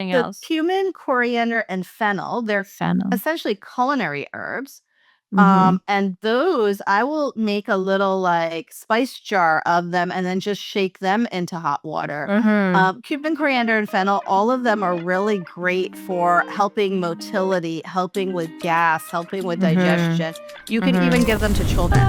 anything the else? cumin, coriander, and fennel, they're Fennel. essentially culinary herbs. Mm-hmm. And those, I will make a little like spice jar of them and then just shake them into hot water. Mm-hmm. Cumin, coriander, and fennel, all of them are really great for helping motility, helping with gas, helping with Mm-hmm. digestion. You can even Mm-hmm. give them to children.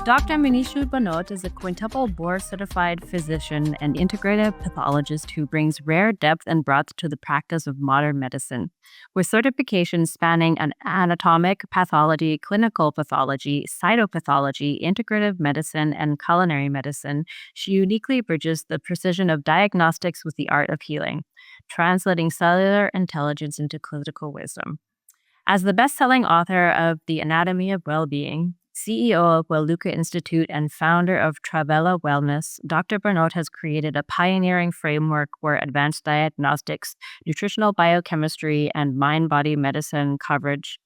Dr. Monisha Bhanote is a quintuple board-certified physician and integrative pathologist who brings rare depth and breadth to the practice of modern medicine. With certifications spanning anatomic pathology, clinical pathology, cytopathology, integrative medicine, and culinary medicine, she uniquely bridges the precision of diagnostics with the art of healing, translating cellular intelligence into clinical wisdom. As the best-selling author of The Anatomy of Well-Being, CEO of Wellluca Institute, and founder of Travella Wellness, Dr. Bernot has created a pioneering framework where advanced diagnostics, nutritional biochemistry, and mind-body medicine coverage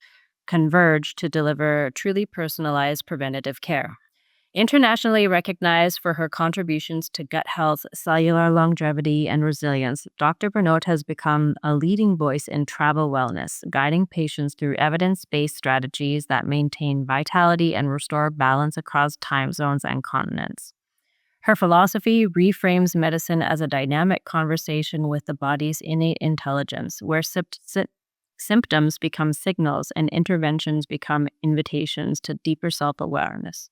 converge to deliver truly personalized preventative care. Internationally recognized for her contributions to gut health, cellular longevity, and resilience, Dr. Bernot has become a leading voice in travel wellness, guiding patients through evidence-based strategies that maintain vitality and restore balance across time zones and continents. Her philosophy reframes medicine as a dynamic conversation with the body's innate intelligence, where symptoms become signals and interventions become invitations to deeper self-awareness.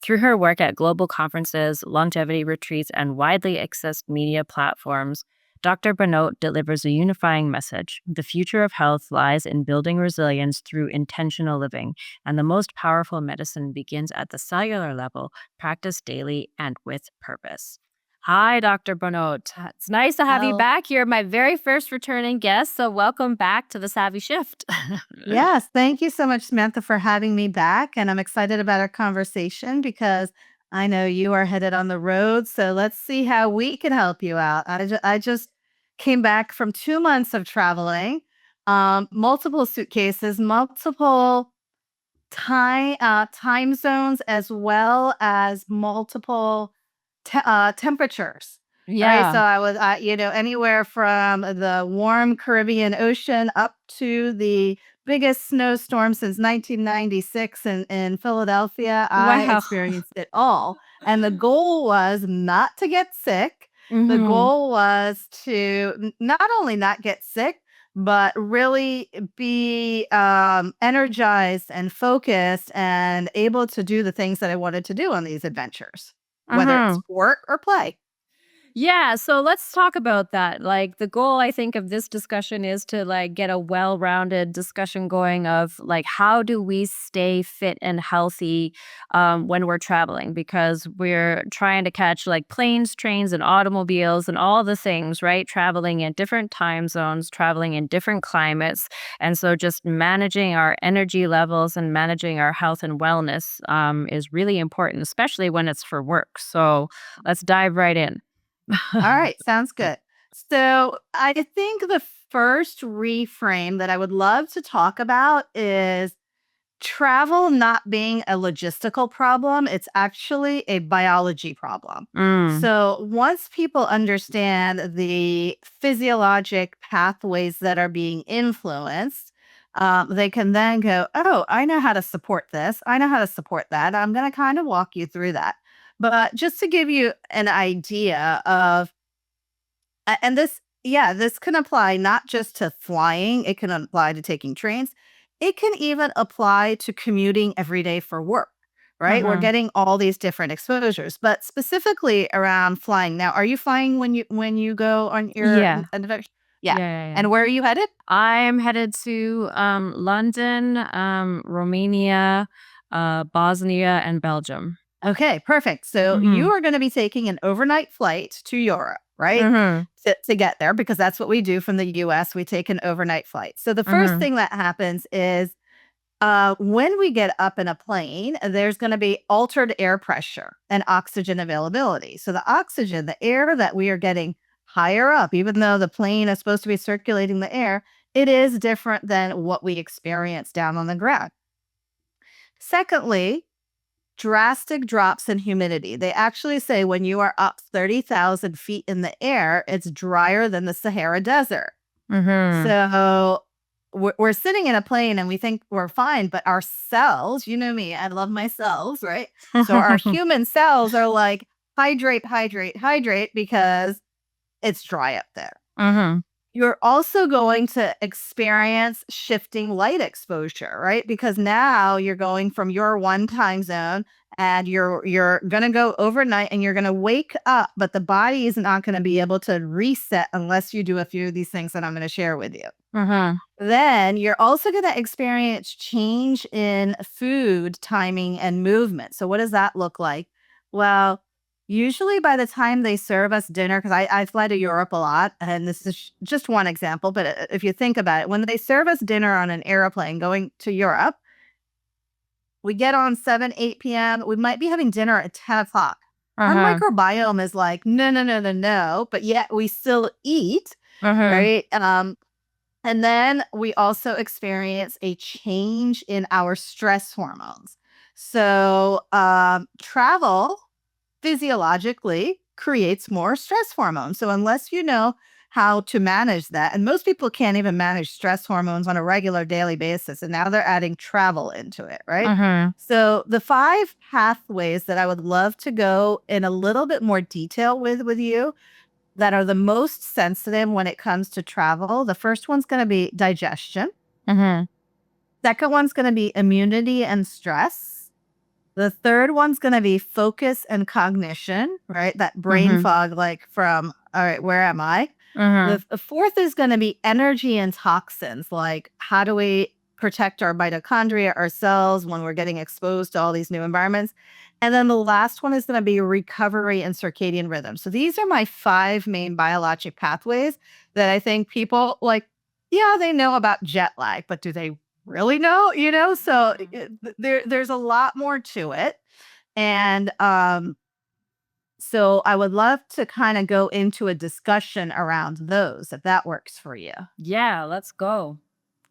Through her work at global conferences, longevity retreats, and widely accessed media platforms, Dr. Bernot delivers a unifying message. The future of health lies in building resilience through intentional living, and the most powerful medicine begins at the cellular level, practiced daily and with purpose. Hi, Dr. Bernot. It's nice to have you Well, back. You're my very first returning guest, so welcome back to the Savvy Shift. yes, thank you so much, Samantha, for having me back. And I'm excited about our conversation because I know you are headed on the road. So let's see how we can help you out. I just came back from 2 months of traveling, multiple suitcases, multiple time zones, as well as multiple temperatures. All right. So Yeah. I was, anywhere from the warm Caribbean Ocean up to the biggest snowstorm since 1996 in Philadelphia. I Wow. experienced it all. And the goal was not to get sick. The Mm-hmm. goal was to not only not get sick, but really be energized and focused and able to do the things that I wanted to do on these adventures, whether it's Mm-hmm. work or play. Yeah, so let's talk about that. Like the goal I think of this discussion is to like get a well-rounded discussion going of like how do we stay fit and healthy when we're traveling because we're trying to catch like planes, trains and automobiles and all the things, right? Traveling in different time zones, traveling in different climates. And so just managing our energy levels and managing our health and wellness is really important, especially when it's for work. So let's dive right in. All right, sounds good. So I think the first reframe that I would love to talk about is travel not being a logistical problem, it's actually a biology problem. Mm. So once people understand the physiologic pathways that are being influenced, they can then go, oh, I know how to support this. I know how to support that. I'm going to kind of walk you through that. But just to give you an idea of, and this, yeah, this can apply not just to flying, it can apply to taking trains. It can even apply to commuting every day for work, right? We're Mhm. getting all these different exposures, but specifically around flying. Now, are you flying when you go on your Yeah. adventure? Yeah. Yeah, yeah, yeah. And where are you headed? I'm headed to, London, Romania, Bosnia, and Belgium. Okay, perfect. So you Mhm. are going to be taking an overnight flight to Europe, right? Mhm. To get there, because that's what we do from the US. We take an overnight flight. So the first Mhm. thing that happens is when we get up in a plane, there's going to be altered air pressure and oxygen availability. So the oxygen, the air that we are getting higher up, even though the plane is supposed to be circulating the air, it is different than what we experience down on the ground. Secondly, drastic drops in humidity. They actually say when you are up 30,000 feet in the air, it's drier than the Sahara Desert. So we're sitting in a plane and we think we're fine, but our cells, you know me, I love my cells, right? So our human cells are like, hydrate, hydrate, hydrate, because it's dry up there. You're also going to experience shifting light exposure, right? Because now you're going from your one time zone and you're going to go overnight and you're going to wake up, but the body is not going to be able to reset unless you do a few of these things that I'm going to share with you. Then you're also going to experience change in food timing and movement. So what does that look like? Well, usually by the time they serve us dinner, because I fly to Europe a lot, and this is just one example, but if you think about it, when they serve us dinner on an airplane going to Europe, we get on 7, 8 p.m. We might be having dinner at 10 o'clock. Our microbiome is like, no, no, no, no, no, but yet we still eat, right? And then we also experience a change in our stress hormones. So travel physiologically creates more stress hormones. So unless you know how to manage that, and most people can't even manage stress hormones on a regular daily basis, and now they're adding travel into it, right? So the 5 pathways that I would love to go in a little bit more detail with you that are the most sensitive when it comes to travel. The first one's going to be digestion. Second one's going to be immunity and stress. The third one's going to be focus and cognition, right? That brain fog, like from, all right, where am I? The fourth is going to be energy and toxins, like how do we protect our mitochondria, our cells, when we're getting exposed to all these new environments. And then the last one is going to be recovery and circadian rhythm. So these are my 5 main biologic pathways that I think people like, yeah, they know about jet lag, but do they really know? So there's a lot more to it. And so I would love to kind of go into a discussion around those, if that works for you. Yeah, let's go.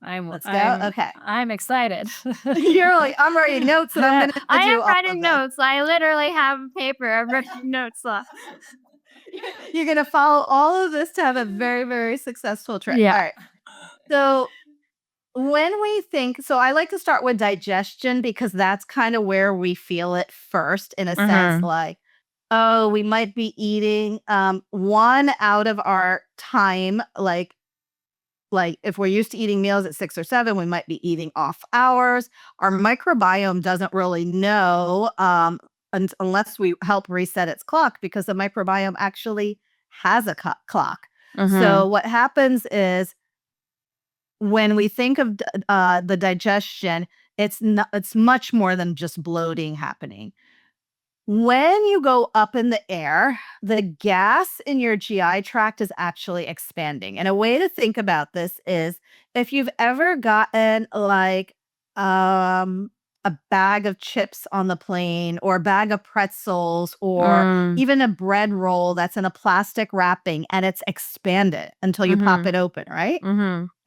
Let's go. Okay. I'm excited. You're like, I'm writing notes and I'm going to I do am all writing of this. notes. I literally have paper. I'm writing notes off. You're going to follow all of this to have a very, very successful trip. Yeah. All right. So when we think, so I like to start with digestion because that's kind of where we feel it first, in a sense, like, oh, we might be eating 1 out of our time, like if we're used to eating meals at 6 or 7, we might be eating off hours. Our microbiome doesn't really know unless we help reset its clock, because the microbiome actually has a clock. So what happens is when we think of the digestion, it's much more than just bloating happening. When you go up in the air, the gas in your GI tract is actually expanding. And a way to think about this is if you've ever gotten like a bag of chips on the plane, or a bag of pretzels, or even a bread roll that's in a plastic wrapping and it's expanded until you pop it open, right?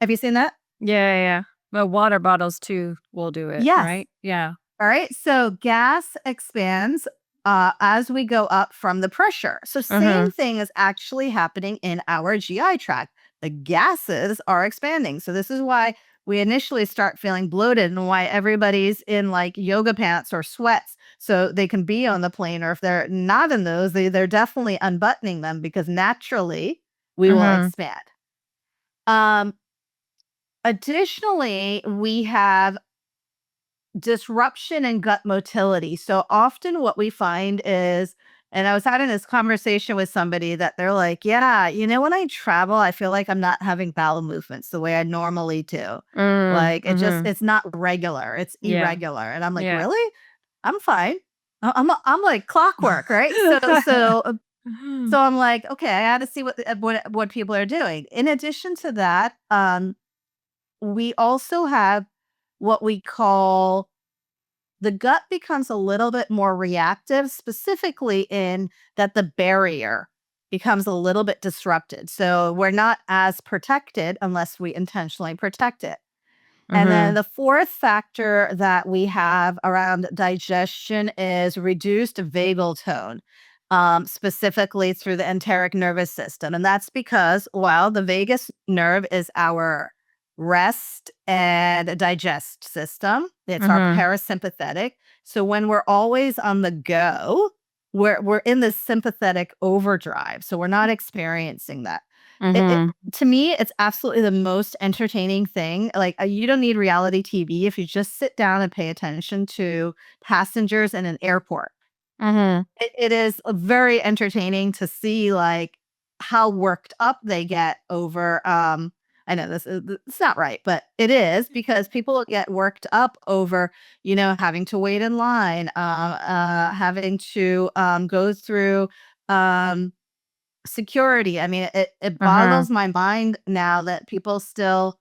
Have you seen that? Yeah. But water bottles too will do it, Yes. right? Yeah. All right. So gas expands as we go up from the pressure. So same thing is actually happening in our GI tract. The gases are expanding. So this is why we initially start feeling bloated, and why everybody's in like yoga pants or sweats so they can be on the plane. Or if they're not in those, they're definitely unbuttoning them, because naturally we will expand. Additionally, we have disruption in gut motility. So often what we find is, and I was having this conversation with somebody that they're like, yeah, when I travel, I feel like I'm not having bowel movements the way I normally do. Like it's not regular, it's irregular. And I'm like, really? I'm fine. I'm like clockwork, right? So I'm like, okay, I got to see what people are doing. In addition to that, we also have what we call, the gut becomes a little bit more reactive, specifically in that the barrier becomes a little bit disrupted. So we're not as protected unless we intentionally protect it. And then Mhm. the fourth factor that we have around digestion is reduced vagal tone, specifically through the enteric nervous system. And that's because, well, the vagus nerve is our rest and digest system. It's our Mhm. parasympathetic. So when we're always on the go, we're in this sympathetic overdrive. So we're not experiencing that. It Mhm. to me, it's absolutely the most entertaining thing. Like, you don't need reality TV if you just sit down and pay attention to passengers in an airport. Mhm. It is very entertaining to see, like, how worked up they get over, I know this is it's not right, but it is because people get worked up over, having to wait in line, having to, go through, um security. I mean, it Mhm. boggles my mind now that people still,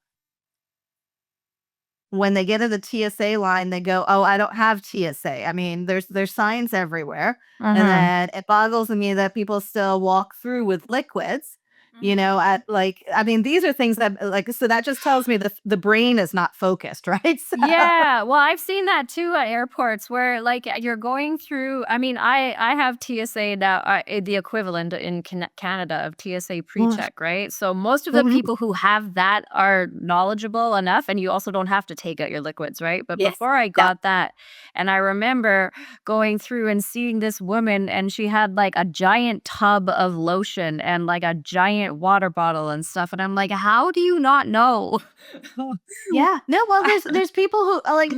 when they get to the TSA line, they go, "Oh, I don't have TSA." I mean, there's signs everywhere, and Mhm. then it boggles me that people still walk through with liquids. Mhm. At like, I mean, these are things that like, so that just tells me the brain is not focused, right? So, Yeah, well, I've seen that too at airports where, like, you're going through. I mean, I have TSA now, the equivalent in Canada of TSA mm, pre-check, right? So most of the mhm. people who have that are knowledgeable enough, and you also don't have to take out your liquids, right? But Yes, before I yeah. got that, and I remember going through and seeing this woman, and she had like a giant tub of lotion and like a giant water bottle and stuff, and I'm like, how do you not know? Yeah. No, well, there's people who are like,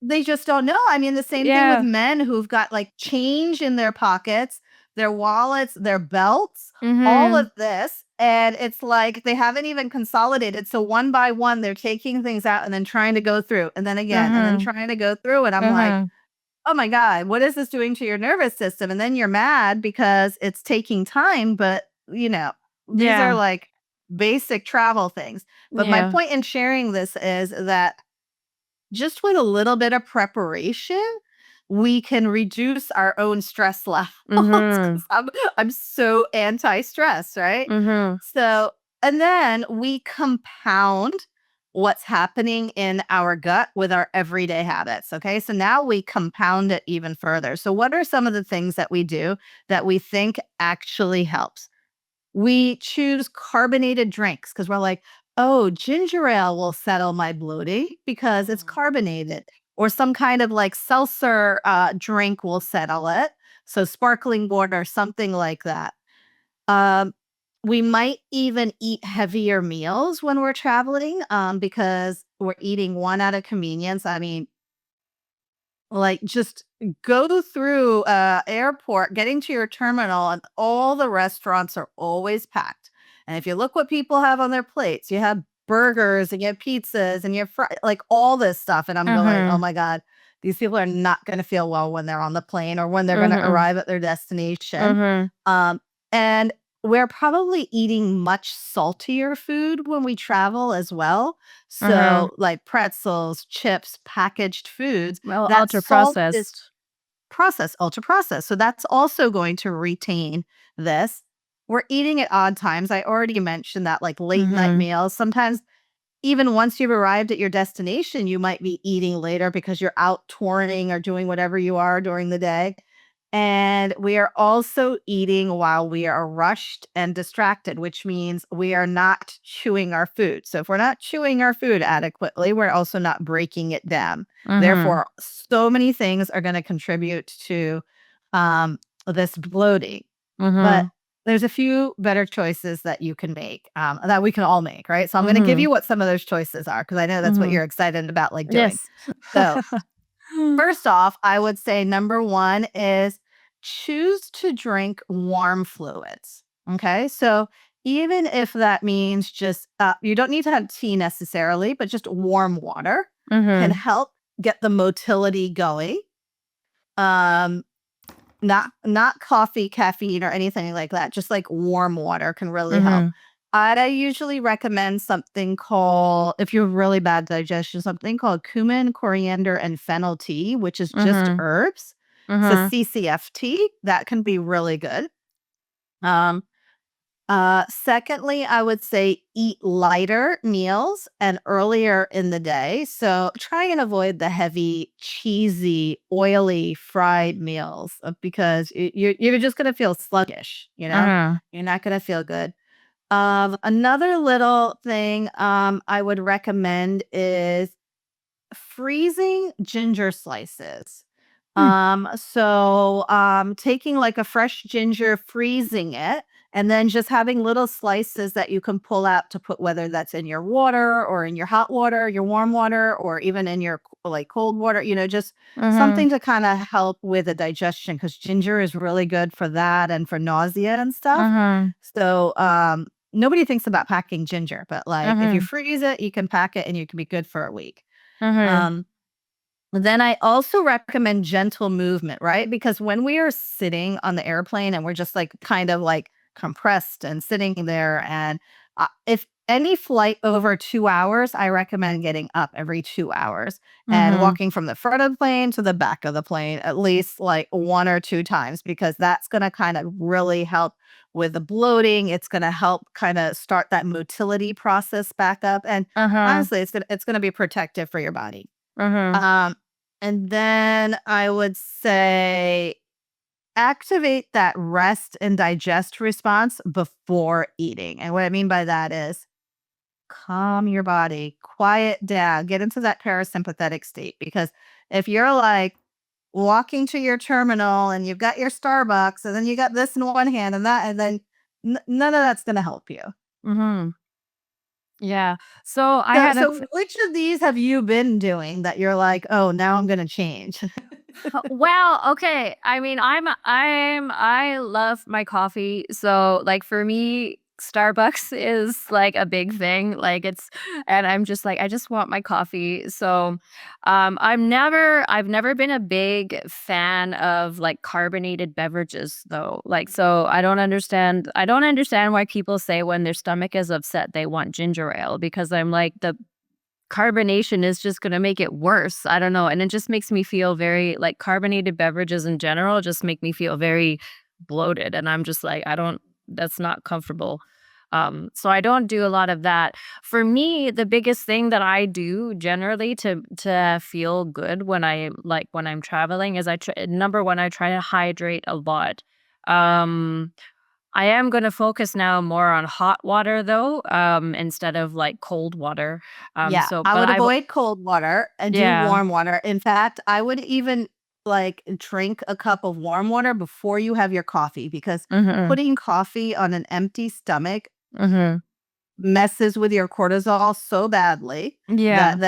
they just don't know. I mean, the same thing with Yeah. men who've got like change in their pockets, their wallets, their belts, all Mhm. of this. And it's like they haven't even consolidated. So one by one, they're taking things out and then trying to go through, and then again, and then Mhm. trying to go through. And I'm like, Mhm. oh my God, what is this doing to your nervous system? And then you're mad because it's taking time. But, these are Yeah. like basic travel things. But my Yeah. point in sharing this is that just with a little bit of preparation, we can reduce our own stress levels Mhm. because I'm so anti-stress, right? Mhm. So, and then we compound what's happening in our gut with our everyday habits. Okay. So now we compound it even further. So, what are some of the things that we do that we think actually helps? We choose carbonated drinks because we're like, oh, ginger ale will settle my bloating because it's Mhm. carbonated, or some kind of like seltzer drink will settle it. So sparkling water, something like that. Um, we might even eat heavier meals when we're traveling because we're eating one out of convenience. I mean, like, just go through, airport, getting to your terminal, and all the restaurants are always packed. And if you look what people have on their plates, you have burgers and you have pizzas and you have like all this stuff. And I'm going, oh Mhm. my God, these people are not going to feel well when they're on the plane or when they're going to Mhm. arrive at their destination. Mhm. Um, and we're probably eating much saltier food when we travel as well. Mhm. So, like pretzels, chips, packaged foods, Well, that ultra salt is processed. processed, ultra processed. So that's also going to retain this. We're eating at odd times. I already mentioned that, like late night Mhm. meals. Sometimes even once you've arrived at your destination, you might be eating later because you're out touring or doing whatever you are during the day. And we are also eating while we are rushed and distracted, which means we are not chewing our food. So if we're not chewing our food adequately, we're also not breaking it down. Mhm. Therefore, so many things are going to contribute to this bloating. But Mhm. there's a few better choices that you can make, that we can all make, right? So I'm gonna give Mhm. you what some of those choices are because I know that's what Mhm. you're excited about, like, doing. Yes. So, first off, I would say number 1 is choose to drink warm fluids, okay? So, even if that means just, you don't need to have tea necessarily, but just warm water can Mhm. help get the motility going. Um not coffee, caffeine, or anything like that, just, like, warm water can really help. Mhm. I usually recommend something called, if you have really bad digestion, something called cumin, coriander, and fennel tea, which is just Mhm. herbs. So Mhm. CCF tea, that can be really good. Um, Secondly, I would say eat lighter meals and earlier in the day. So try and avoid the heavy, cheesy, oily, fried meals because you're just going to feel sluggish, you know? Uh-huh. You're not going to feel good. Another little thing I would recommend is freezing ginger slices. Hmm. Taking like a fresh ginger, freezing it, and then just having little slices that you can pull out to put, whether that's in your water or in your hot water, your warm water, or even in your like cold water, just Uh-huh. something to kind of help with the digestion because ginger is really good for that and for nausea and stuff. Uh-huh. Nobody thinks about packing ginger, but like if you Uh-huh. freeze it, you can pack it and you can be good for a week. Uh-huh. Um, then I also recommend gentle movement, right? Because when we are sitting on the airplane and we're just like kind of like compressed and sitting there, and if any flight over 2 hours, I recommend getting up every 2 hours and Uh-huh. walking from the front of the plane to the back of the plane at least like one or two times because that's going to kind of really help with the bloating. It's going to help kind of start that motility process back up. And Uh-huh. honestly, it's gonna be protective for your body. Uh-huh. Um, and then I would say activate that rest and digest response before eating. And what I mean by that is calm your body, quiet down, get into that parasympathetic state. Because if you're like walking to your terminal and you've got your Starbucks and then you got this in one hand and that, and then none of that's going to help you. Uh-huh. Yeah. So I So, had a so which of these have you been doing that you're like, oh, now I'm going to change? Well, okay. I mean, I love my coffee. So like for me, Starbucks is like a big thing. Like it's and I'm just like I just want my coffee. So I've never been a big fan of like carbonated beverages though. Like so I don't understand why people say when their stomach is upset they want ginger ale because I'm like the carbonation is just gonna make it worse. I don't know, and it just makes me feel very like, carbonated beverages in general just make me feel very bloated, and I'm just like, I don't that's not comfortable. So I don't do a lot of that. For me, the biggest thing that I do generally to feel good when when I'm traveling is number 1, I try to hydrate a lot. Um I am gonna focus now more on hot water though, instead of like cold water. Yeah, I But would I've avoid cold water and do yeah. warm water. In fact, I would even like drink a cup of warm water before you have your coffee because Mhm. putting coffee on an empty stomach Mhm. messes with your cortisol so badly Yeah. that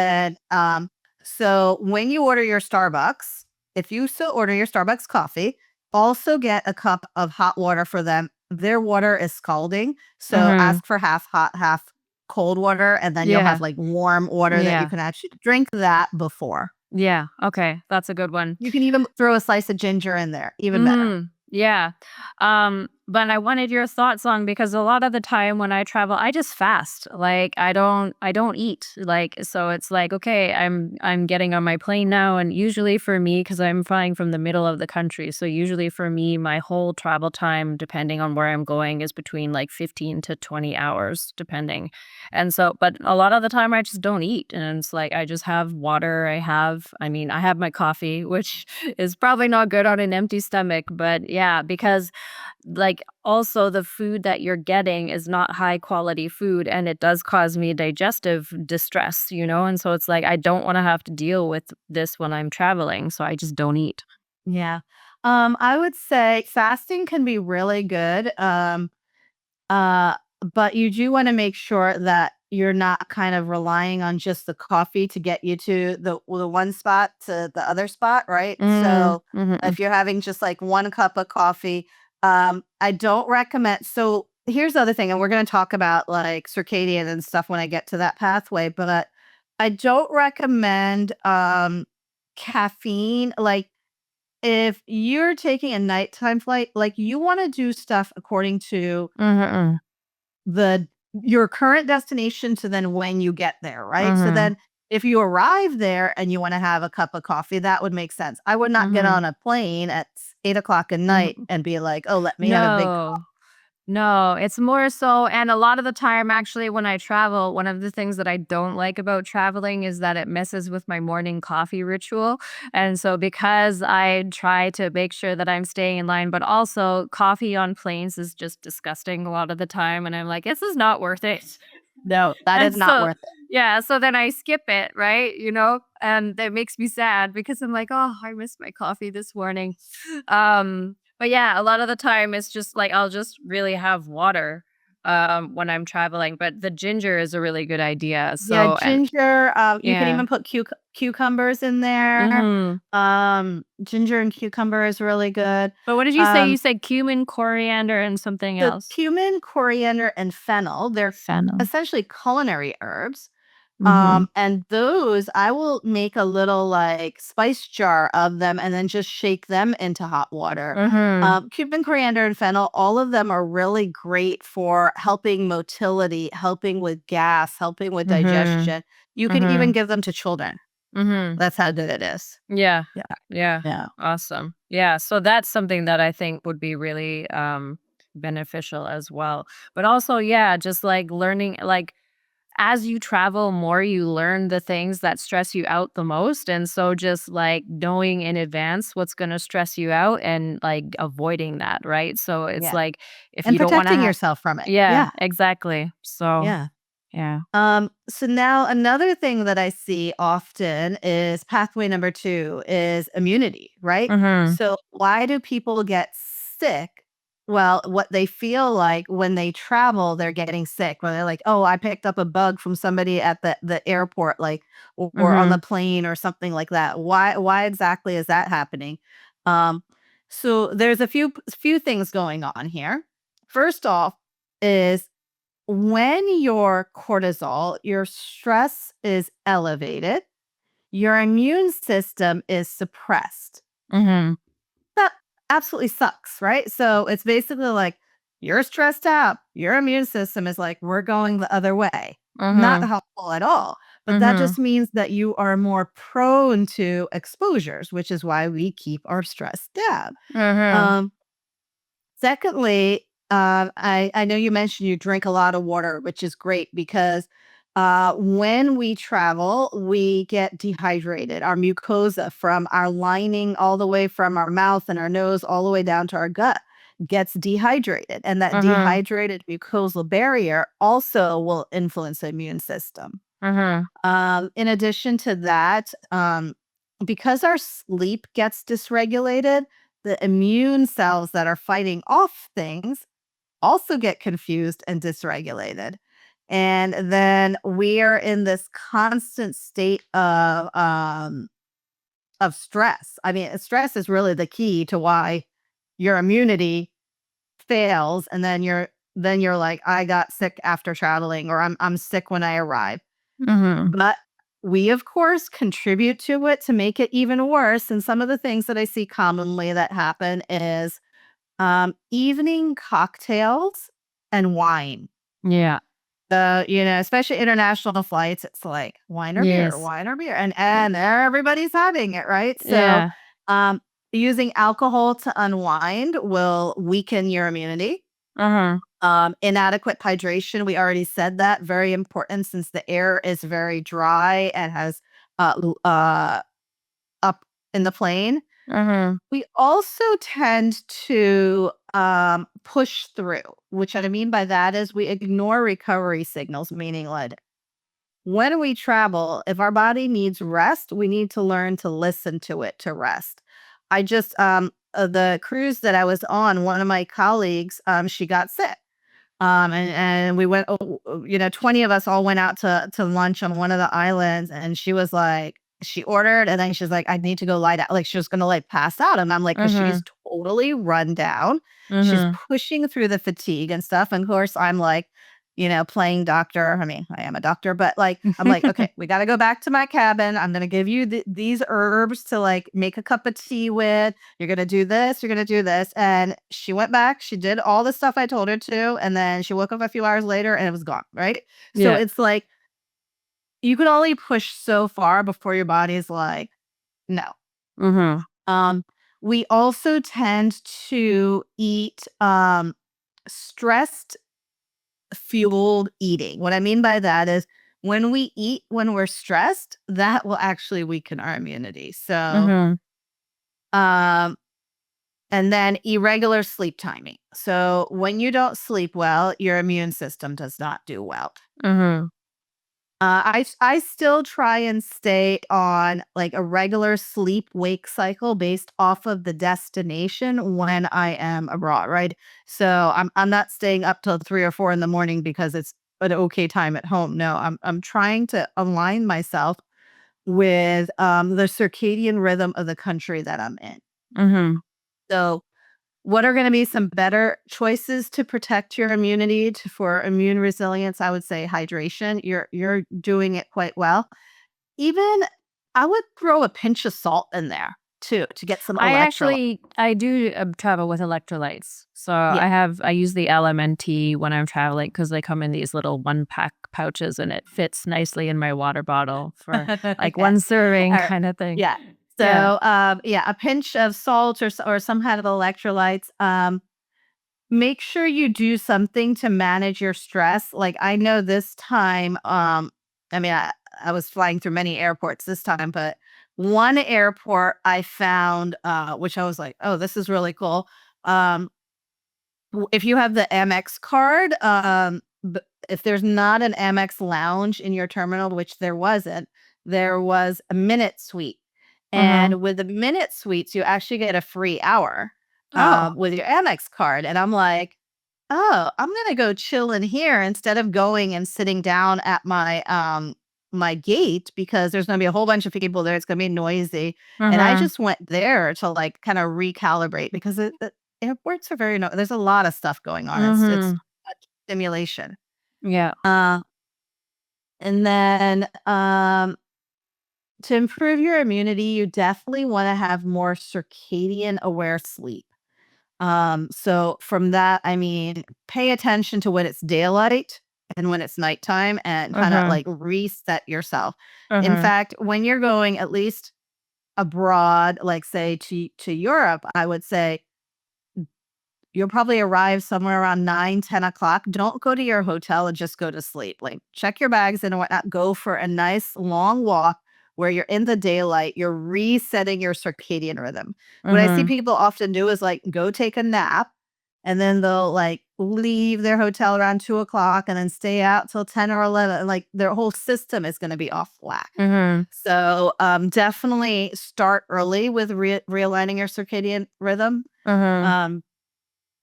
when you order your Starbucks, if you still order your Starbucks coffee, also get a cup of hot water for them. Their water is scalding, so Mhm. ask for half hot, half cold water, and then you'll have Yeah. like warm water that you Yeah. can actually drink that before. Yeah. Okay, that's a good one. You can even throw a slice of ginger in there, even better. Mhm. Yeah. But I wanted your thoughts on because a lot of the time when I travel, I just fast. Like I don't eat. Like so it's like, okay, I'm getting on my plane now and usually for me cuz I'm flying from the middle of the country. So usually for me my whole travel time depending on where I'm going is between like 15 to 20 hours depending. And so but a lot of the time I just don't eat and it's like I just have water, I have my coffee, which is probably not good on an empty stomach, but yeah, because like also the food that you're getting is not high quality food and it does cause me digestive distress, you know? And so it's like I don't want to have to deal with this when I'm traveling, so I just don't eat. Yeah. I would say fasting can be really good. Uh, but you do wanna make sure that you're not kind of relying on just the coffee to get you to the one spot to the other spot, right? Mm, So, mhm, if you're having just, like, 1 cup of coffee, I don't recommend so here's the other thing, and we're gonna talk about, like, circadian and stuff when I get to that pathway, but I don't recommend, caffeine, like, if you're taking a nighttime flight, like, you wanna do stuff according to mhm, the your current destination to then when you get there, right? So mhm, then if you arrive there and you wanna have a cup of coffee, that would make sense. I would not get mhm, on a plane at 8 o'clock at night mhm. and be like, "Oh, let me have a big No. No, it's more so, and a lot of the time, actually, when I travel, one of the things that I don't like about traveling is that it messes with my morning coffee ritual. And so, because I try to make sure that I'm staying in line, but also coffee on planes is just disgusting a lot of the time. And I'm like, this is not worth it. No, that And is not so, worth it. yeah, so then I skip it, right? And that makes me sad because I'm like, oh, I missed my coffee this morning. But yeah, a lot of the time it's just like I'll just really have water when I'm traveling. But the ginger is a really good idea. Yeah, So and ginger, you can yeah. even put cucumbers in there. Hmm. Ginger and cucumber is really good. But what did you say? You Um, said cumin, coriander, and something so else. cumin, coriander, and fennel, they're Fennel. essentially culinary herbs. Mm-hmm. And those I will make a little like spice jar of them and then just shake them into hot water. Mm-hmm. Cumin, coriander, and fennel, all of them are really great for helping motility, helping with gas, helping with Mm-hmm. digestion. You can even Mm-hmm. give them to children. Mm-hmm. That's how good it is. Yeah. Yeah. Yeah. Yeah. Awesome. Yeah. So that's something that I think would be really beneficial as well. But also, yeah, just like learning like as you travel more, you learn the things that stress you out the most. And so just like knowing in advance what's gonna stress you out and like avoiding that, right? So it's Yeah. like if And you don't wanna protecting yourself from it. yeah, Yeah. exactly. So Yeah. yeah. So now another thing that I see often is pathway number 2 is immunity, right? Mhm. So why do people get sick? Well, what they feel like when they travel, they're getting sick, where they're like, "Oh, I picked up a bug from somebody at the airport, like, or on the Mhm. plane or something like that." Why exactly is that happening? Um, so there's a few things going on here. First off is when your cortisol, your stress is elevated, your immune system is suppressed. Mhm. That absolutely sucks, right? So it's basically like you're stressed out. Your immune system is like, we're going the other way. Not Mhm. helpful at all. But that Mhm. just means that you are more prone to exposures, which is why we keep our stress down. Mhm. Um, Secondly, I know you mentioned you drink a lot of water, which is great because when we travel, we get dehydrated. Our mucosa from our lining all the way from our mouth and our nose all the way down to our gut gets dehydrated. And that Mhm. dehydrated mucosal barrier also will influence the immune system. Mhm. In addition to that, because our sleep gets dysregulated, the immune cells that are fighting off things also get confused and dysregulated. And then we are in this constant state of stress. I mean, stress is really the key to why your immunity fails, and then you're like, I got sick after traveling, or I'm sick when I arrive. Mhm. But we, of course, contribute to it to make it even worse. And some of the things that I see commonly that happen is evening cocktails and wine. Yeah. Especially international flights, it's like Yes. wine or beer, and everybody's having it, right? So, Yeah. um, using alcohol to unwind will weaken your immunity. Mhm. Inadequate hydration, we already said that, very important since the air is very dry and has up in the plane. Mhm. We also tend to push through, which what I mean by that is we ignore recovery signals, meaning like when we travel, if our body needs rest, we need to learn to listen to it to rest. The cruise that I was on, one of my colleagues, she got sick. And we went, 20 of us all went out to lunch on one of the islands, and she was like, she ordered, and then she's like, I need to go lie down. Like she was gonna like pass out. And I'm like, because she's Mhm. totally run down. She's Mhm. pushing through the fatigue and stuff. And of course, I'm like, playing doctor. I mean, I am a doctor, but like, I'm like, okay, we got to go back to my cabin. I'm going to give you these herbs to like make a cup of tea with. You're going to do this. You're going to do this. And she went back. She did all the stuff I told her to. And then she woke up a few hours later and it was gone. Right. So Yeah. it's like you can only push so far before your body's like, no. Mhm. Um, we also tend to eat stressed fueled eating. What I mean by that is when we eat when we're stressed, that will actually weaken our immunity. So, Mhm. um, and then irregular sleep timing. So when you don't sleep well, your immune system does not do well. Mhm. I still try and stay on like a regular sleep wake cycle based off of the destination when I am abroad, right? So I'm not staying up till 3 or 4 in the morning because it's an okay time at home. No, I'm trying to align myself with the circadian rhythm of the country that I'm in. Mhm. So what are going to be some better choices to protect your immunity for immune resilience? I would say hydration. You're doing it quite well. Even I would throw a pinch of salt in there too to get some electrolyte. I do travel with electrolytes. So Yeah. I use the LMNT when I'm traveling because they come in these little one pack pouches and it fits nicely in my water bottle for like Okay. one serving All right. kind of thing. Yeah. Yeah. So, yeah, a pinch of salt or some kind of electrolytes. Make sure you do something to manage your stress. Like I know this time, I mean, I was flying through many airports this time, but one airport I found, which I was like, oh, this is really cool. Um, if you have the Amex card, if there's not an Amex lounge in your terminal, which there wasn't, there was a minute suite. Mhm. And with the minute suites, you actually get a free hour Oh. with your Amex card. And I'm like, oh, I'm gonna go chill in here instead of going and sitting down at my gate because there's gonna be a whole bunch of people there. It's gonna be noisy. And I Mhm. just went there to like kind of recalibrate because airports are very no there's a lot of stuff going on. It's Mhm. a stimulation. Yeah. Uh, and then to improve your immunity, you definitely want to have more circadian aware sleep. So from that, I mean, pay attention to when it's daylight and when it's nighttime and kind of Mhm. like reset yourself. In Mhm. fact, when you're going at least abroad, like say to Europe, I would say you'll probably arrive somewhere around 9, 10 o'clock. Don't go to your hotel and just go to sleep. Like, check your bags and whatnot. Go for a nice long walk where you're in the daylight. You're resetting your circadian rhythm. What I see Mhm. people often do is like go take a nap and then they'll like leave their hotel around 2 o'clock and then stay out till 10 or 11. And like their whole system is going to be off whack. Mhm. So, definitely start early with realigning your circadian rhythm. Mhm. Um,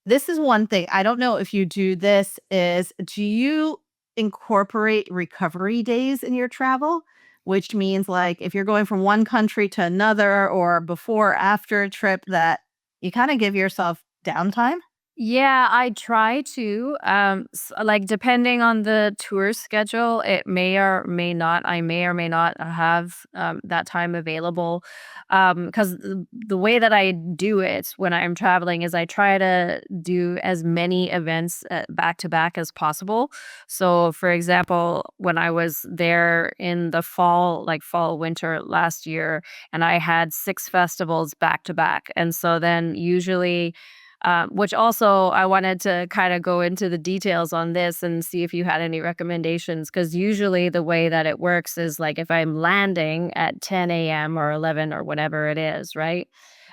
this is one thing. I don't know if you do this is do you incorporate recovery days in your travel? Which means like if you're going from one country to another or before or after a trip that you kind of give yourself downtime? Yeah, I try to. Like depending on the tour schedule, it may or may not. I may or may not have that time available. Because the way that I do it when I'm traveling is I try to do as many events back to back as possible. So, for example, when I was there in the fall, like fall winter last year, and I had 6 festivals back to back, and so then usually which also I wanted to kind of go into the details on this and see if you had any recommendations. Because usually the way that it works is like if I'm landing at 10 a.m. or 11 or whatever it is, right?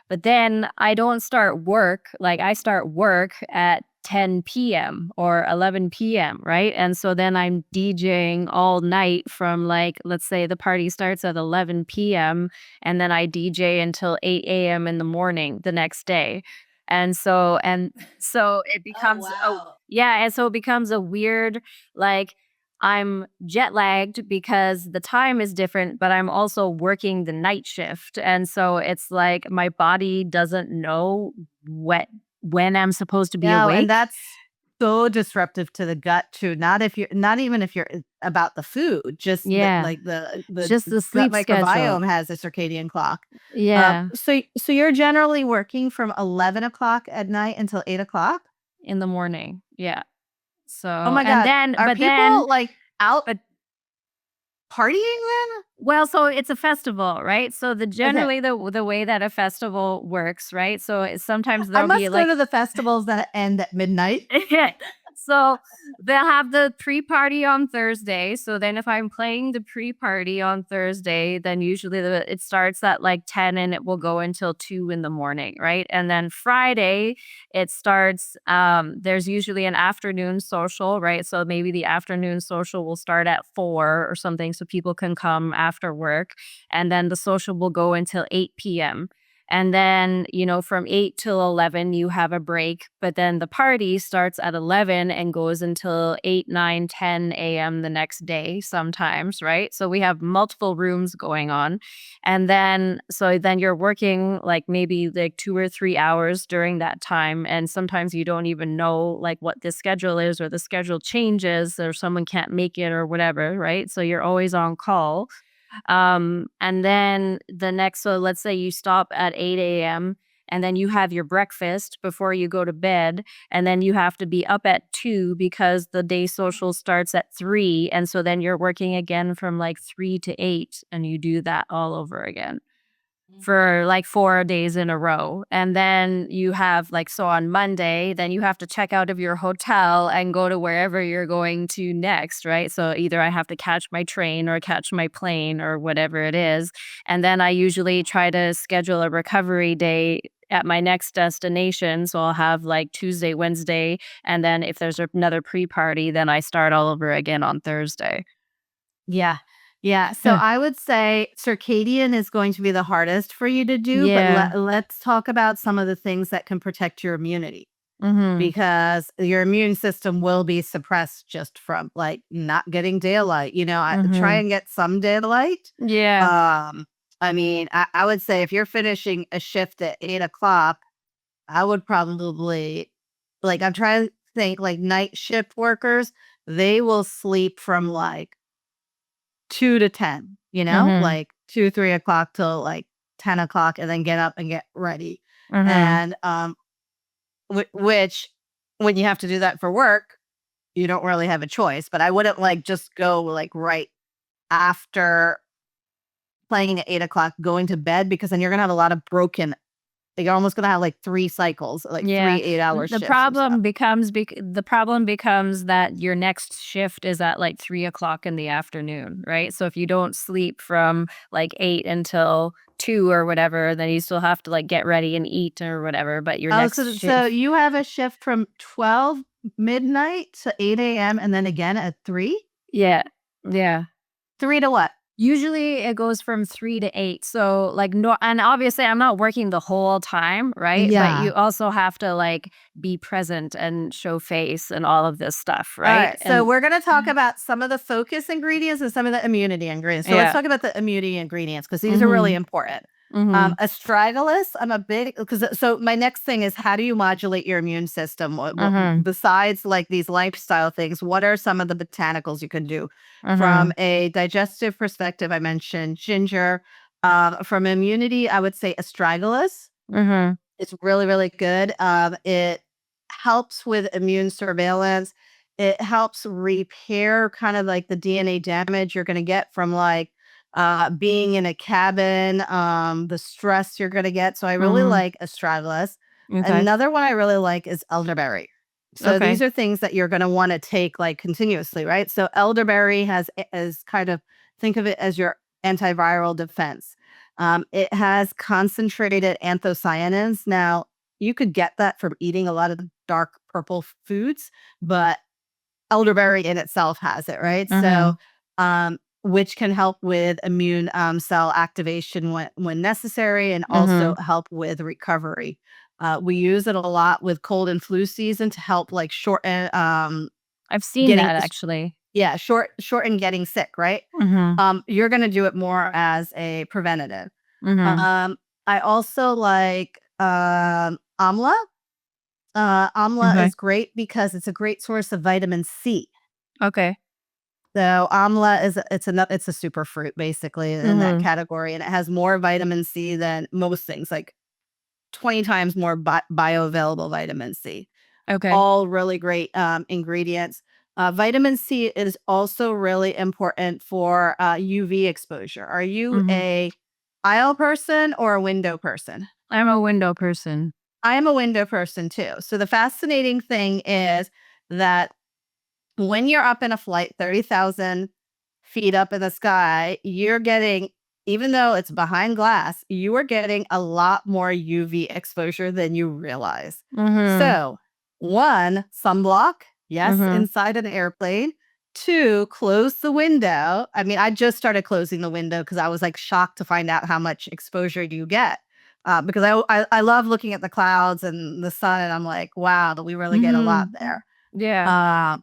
But then I don't start work, like I start work at 10 p.m. or 11 p.m., right? And so then I'm DJing all night from like, let's say the party starts at 11 p.m. and then I DJ until 8 a.m. in the morning the next day. And so it Oh, becomes wow. yeah, and so it becomes a weird like I'm jet lagged because the time is different, but I'm also working the night shift. And so it's like my body doesn't know what when I'm supposed to be No, and awake. that's so disruptive to the gut too. Not if you're not even if you're about the food, just the Yeah. like the It's the just the gut sleep schedule. microbiome has a circadian clock. Yeah. So you're generally working from 11 o'clock at night until 8 o'clock? In the morning. Yeah. Oh So my and god. then Are but then people like out but partying then? Well, so it's a festival, right? So Okay. generally the way that a festival works, right? So sometimes I there'll be must go like to the festivals that end at midnight. yeah. So they'll have the pre-party on Thursday. So then if I'm playing the pre-party on Thursday, then usually it starts at like 10 and it will go until 2 in the morning, right? And then Friday it starts there's usually an afternoon social, right? So maybe the afternoon social will start at 4 or something so people can come after work and then the social will go until 8 p.m. And then, from 8 till 11, you have a break. But then the party starts at 11 and goes until 8, 9, 10 a.m. the next day sometimes, right? So we have multiple rooms going on. And then, so then you're working like maybe like 2 or 3 hours during that time. And sometimes you don't even know like what the schedule is or the schedule changes or someone can't make it or whatever, right? So you're always on call. And then the next, so let's say you stop at 8 a.m. and then you have your breakfast before you go to bed. And then you have to be up at 2 because the day social starts at 3. And so then you're working again from like 3 to 8 and you do that all over again for like 4 days in a row. And then you have like so on Monday, then you have to check out of your hotel and go to wherever you're going to next, right? So either I have to catch my train or catch my plane or whatever it is. And then I usually try to schedule a recovery day at my next destination. So I'll have like Tuesday, Wednesday, and then if there's another pre-party, then I start all over again on Thursday. Yeah. Yeah. So Yeah. I would say circadian is going to be the hardest for you to do, but Yeah. let's talk about some of the things that can protect your immunity Mhm. because your immune system will be suppressed just from like not getting daylight. Try Mhm. and get some daylight. Yeah. Um, I would say if you're finishing a shift at 8 o'clock, I would probably like I'm trying to think like night shift workers, they will sleep from like 2 to 10, Mhm. like 2, 3 o'clock till like 10 o'clock and then get up and get ready. Mhm. And, which when you have to do that for work, you don't really have a choice, but I wouldn't like just go like right after playing at 8 o'clock, going to bed because then you're gonna have a lot of you're almost gonna have like 3 cycles, like Yeah. 3 8 hour The shifts or stuff. problem becomes that your next shift is at like 3 o'clock in the afternoon, right? So if you don't sleep from like 8 until 2 or whatever, then you still have to like get ready and eat or whatever. But your Oh, next so shift, you have a shift from 12 midnight to 8 a.m. and then again at 3? yeah, yeah. 3 to what? Usually it goes from 3 to 8. So like no and obviously I'm not working the whole time, right? But Yeah. you also have to like be present and show face and all of this stuff, All right? right. So And we're going to talk about some of the focus ingredients and some of the immunity ingredients. So let's yeah. talk about the immunity ingredients because these are really Mhm. important. Mhm. Astragalus, I'm a big because so my next thing is how do you modulate your immune system? Mhm. Besides like these lifestyle things, what are some of the botanicals you can do? From Mhm. a digestive perspective, I mentioned ginger. From immunity, I would say astragalus. Mhm. It's really, really good. It helps with immune surveillance. It helps repair kind of like the DNA damage you're going to get from like being in a cabin, the stress you're going to get. So I really Mhm. like astragalus. Okay. Another one I really like is elderberry. So these Okay. are things that you're going to want to take like continuously, right? So elderberry has kind of think of it as your antiviral defense. It has concentrated anthocyanins. Now, you could get that from eating a lot of the dark purple foods, but elderberry in itself has it, right? So, Mhm. which can help with immune cell activation when necessary and also Mhm. help with recovery. We use it a lot with cold and flu season to help like shorten I've seen getting that actually. yeah, shorten getting sick, right? Mhm. You're gonna do it more as a preventative. Mhm. Um, I also like, amla. Amla Okay. is great because it's a great source of vitamin C. Okay. So amla it's a super fruit basically in that Mhm. category, and it has more vitamin C than most things, like 20 times more bioavailable vitamin C. Okay. All really great, ingredients. Vitamin C is also really important for UV exposure. Are you Hmm. a aisle person or a window person? I'm a window person. I am a window person too. So the fascinating thing is that when you're up in a flight 30,000 feet up in the sky, you're getting, even though it's behind glass, you are getting a lot more UV exposure than you realize. Hmm. So, one, sunblock, yes, Hmm. inside an airplane. Two, close the window. I mean, I just started closing the window because I was like shocked to find out how much exposure you get. Because I love looking at the clouds and the sun, and I'm like, wow, we really get a lot Hmm. there. Yeah. Uh,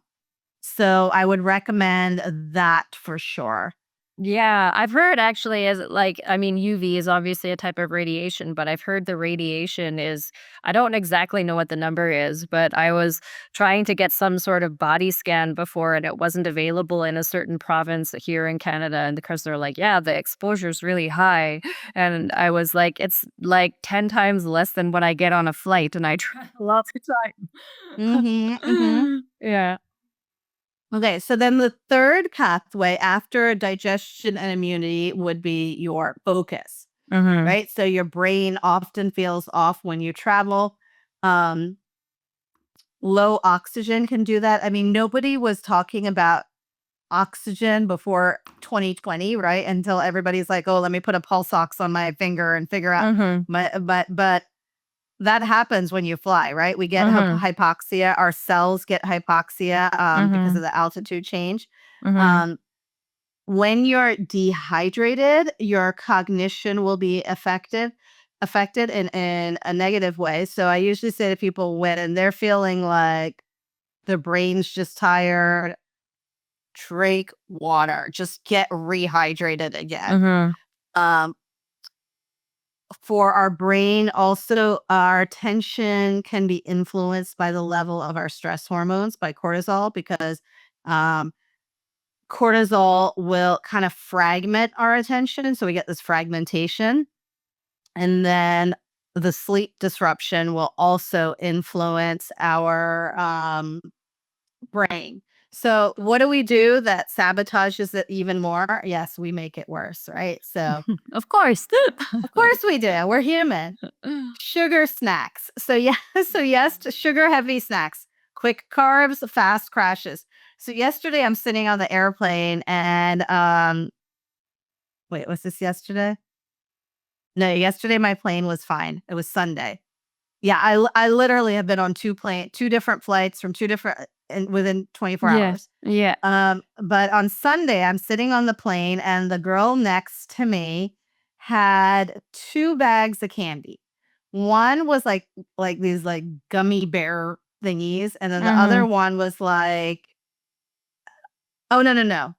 so I would recommend that for sure. Yeah, I've heard actually as like I mean UV is obviously a type of radiation, but I've heard the radiation is I don't exactly know what the number is, but I was trying to get some sort of body scan before and it wasn't available in a certain province here in Canada and because they're like, yeah, the exposure is really high and I was like it's like 10 times less than what I get on a flight and I travel all the Mhm, mhm. time. Yeah. Okay, so then the third pathway after digestion and immunity would be your focus, Mhm. right? So your brain often feels off when you travel. Um, Low oxygen can do that. I mean, nobody was talking about oxygen before 2020, right? Until everybody's like, "Oh, let me put a pulse ox on my finger and figure out Mhm. my." But that happens when you fly, right? We get Mhm. hypoxia. Our cells get hypoxia because of Mhm. the altitude change. Mhm. Um, when you're dehydrated, your cognition will be affected in a negative way. So I usually say to people when they're feeling like their brain's just tired, drink water, just get rehydrated again. Mhm. Um, for our brain, also, our attention can be influenced by the level of our stress hormones, by cortisol, because um, cortisol will kind of fragment our attention. So we get this fragmentation. And then the sleep disruption will also influence our brain. So, what do we do that sabotages it even more? Yes, we make it worse, right? So, Of course. of course we do. We're human. Sugar snacks. So yeah, so yes to sugar heavy snacks, quick carbs, fast crashes. So yesterday I'm sitting on the airplane and wait, was this yesterday? No, yesterday my plane was fine. It was Sunday. Yeah, I literally have been on two different flights from two different and within 24 Yeah. hours. Yeah. But on Sunday I'm sitting on the plane and the girl next to me had two bags of candy. One was like these like gummy bear thingies, and then the other Mhm. one was like, oh no, no, no.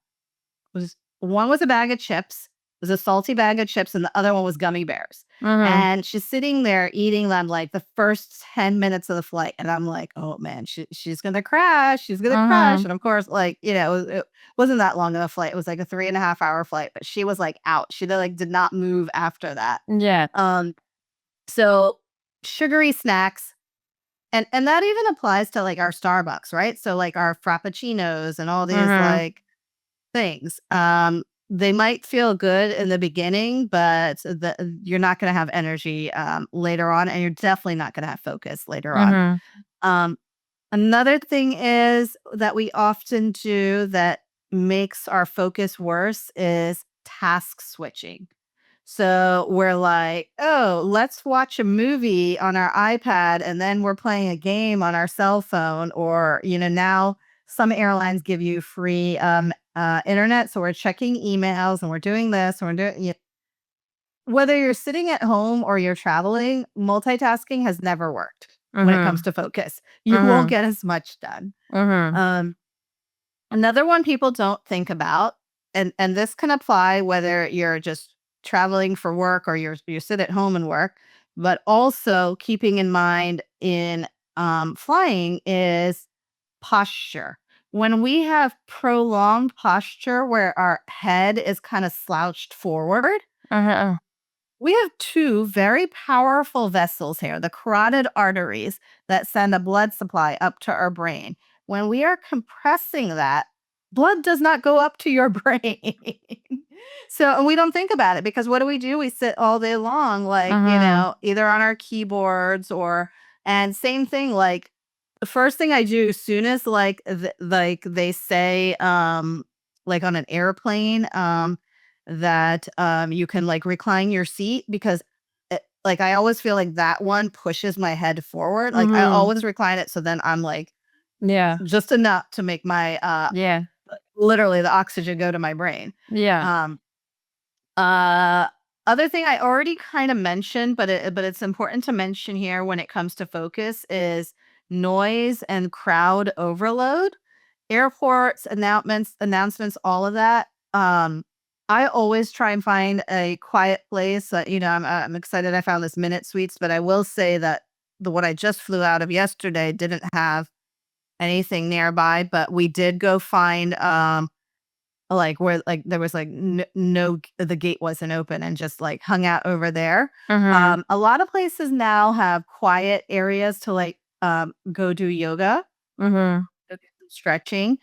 Was one was a bag of chips, it was a salty bag of chips, and the other one was gummy bears. Mhm. And she's sitting there eating them like the first 10 minutes of the flight. And I'm like, oh man, she's gonna crash. She's gonna crash. Mhm. And of course, like, it wasn't that long of a flight. It was like a 3.5 hour flight, but she was like out. She like did not move after that. Yeah. Um, so sugary snacks, and that even applies to like our Starbucks, right? So like our frappuccinos and all these Mhm. like things. They might feel good in the beginning, but you're not going to have energy later on, and you're definitely not going to have focus later on. Mhm. Um, Another thing is that we often do that makes our focus worse is task switching. So we're like, oh, let's watch a movie on our iPad and then we're playing a game on our cell phone. Or, now some airlines give you free internet. So we're checking emails and we're doing this and we're doing, whether you're sitting at home or you're traveling, multitasking has never worked when it comes Mhm. to focus. You won't Mhm. get as much done. Mhm. Um, Another one people don't think about, and this can apply whether you're just traveling for work or you sit at home and work, but also keeping in mind in flying is posture. When we have prolonged posture where our head is kind of slouched forward, Uh-huh. We have two very powerful vessels here, the carotid arteries that send a blood supply up to our brain. When we are compressing that, blood does not go up to your brain. So, and we don't think about it because what do? We sit all day long, like, Mhm. either on our keyboards or, and same thing, like, the first thing I do as soon as like they say, like on an airplane, that, you can, like, recline your seat because like, I always feel like that one pushes my head forward. Like, I Mhm. always recline it, so then I'm, like, Yeah. just enough to make my, Yeah. literally the oxygen go to my brain. Yeah. Um, uh, other thing I already kinda mentioned, but it's important to mention here when it comes to focus is noise and crowd overload. Airports, announcements, all of that. I always try and find a quiet place. I'm excited I found this Minute Suites, but I will say that the one I just flew out of yesterday didn't have anything nearby, but we did go find like where like there was like no the gate wasn't open and just like hung out over there. Mhm. A lot of places now have quiet areas to like go do yoga, Mhm. go get some stretching.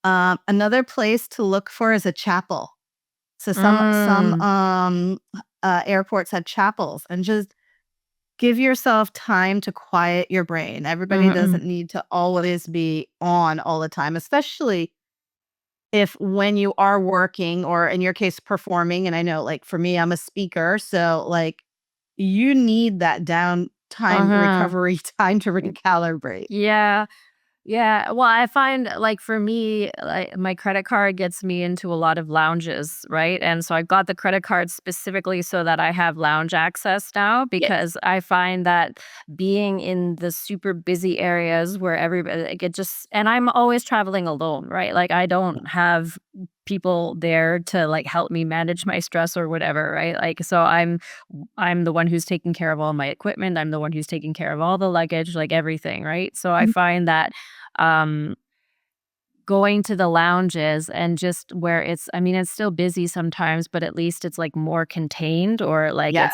Another place to look for is a chapel. So some Mm. airports have chapels, and just give yourself time to quiet your brain. Everybody Mhm. doesn't need to always be on all the time, especially if when you are working or in your case performing. And I know, like, for me, I'm a speaker, so like you need that downtime Mhm. recovery time to recalibrate. Yeah. Yeah, well, I find, like, for me, like, my credit card gets me into a lot of lounges, right? And so I got the credit card specifically so that I have lounge access now Yes. because I find that being in the super busy areas where everybody like, it just and I'm always traveling alone, right? Like, I don't have people there to, like, help me manage my stress or whatever, right? Like, so I'm the one who's taking care of all my equipment, I'm the one who's taking care of all the luggage, like, everything, right? So I find that um, going to the lounges and just where it's I mean, it's still busy sometimes, but at least it's, like, more contained or, like, Yeah.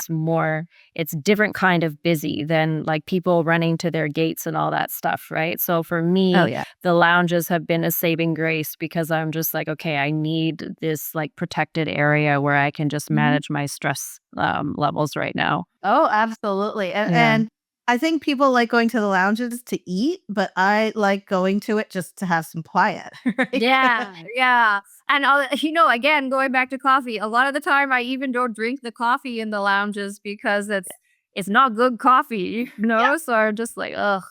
it's different kind of busy than, like, people running to their gates and all that stuff, right? So for Oh, me, yeah. the lounges have been a saving grace because I'm just like, "Okay, I need this, like, protected area where I can just Mhm. manage my stress, levels right now." Oh, absolutely. And Yeah. and I think people like going to the lounges to eat, but I like going to it just to have some quiet, right? Yeah, yeah, and, again, going back to coffee, a lot of the time I even don't drink the coffee in the lounges because it's not good coffee, Yeah. So I'm just like, ugh,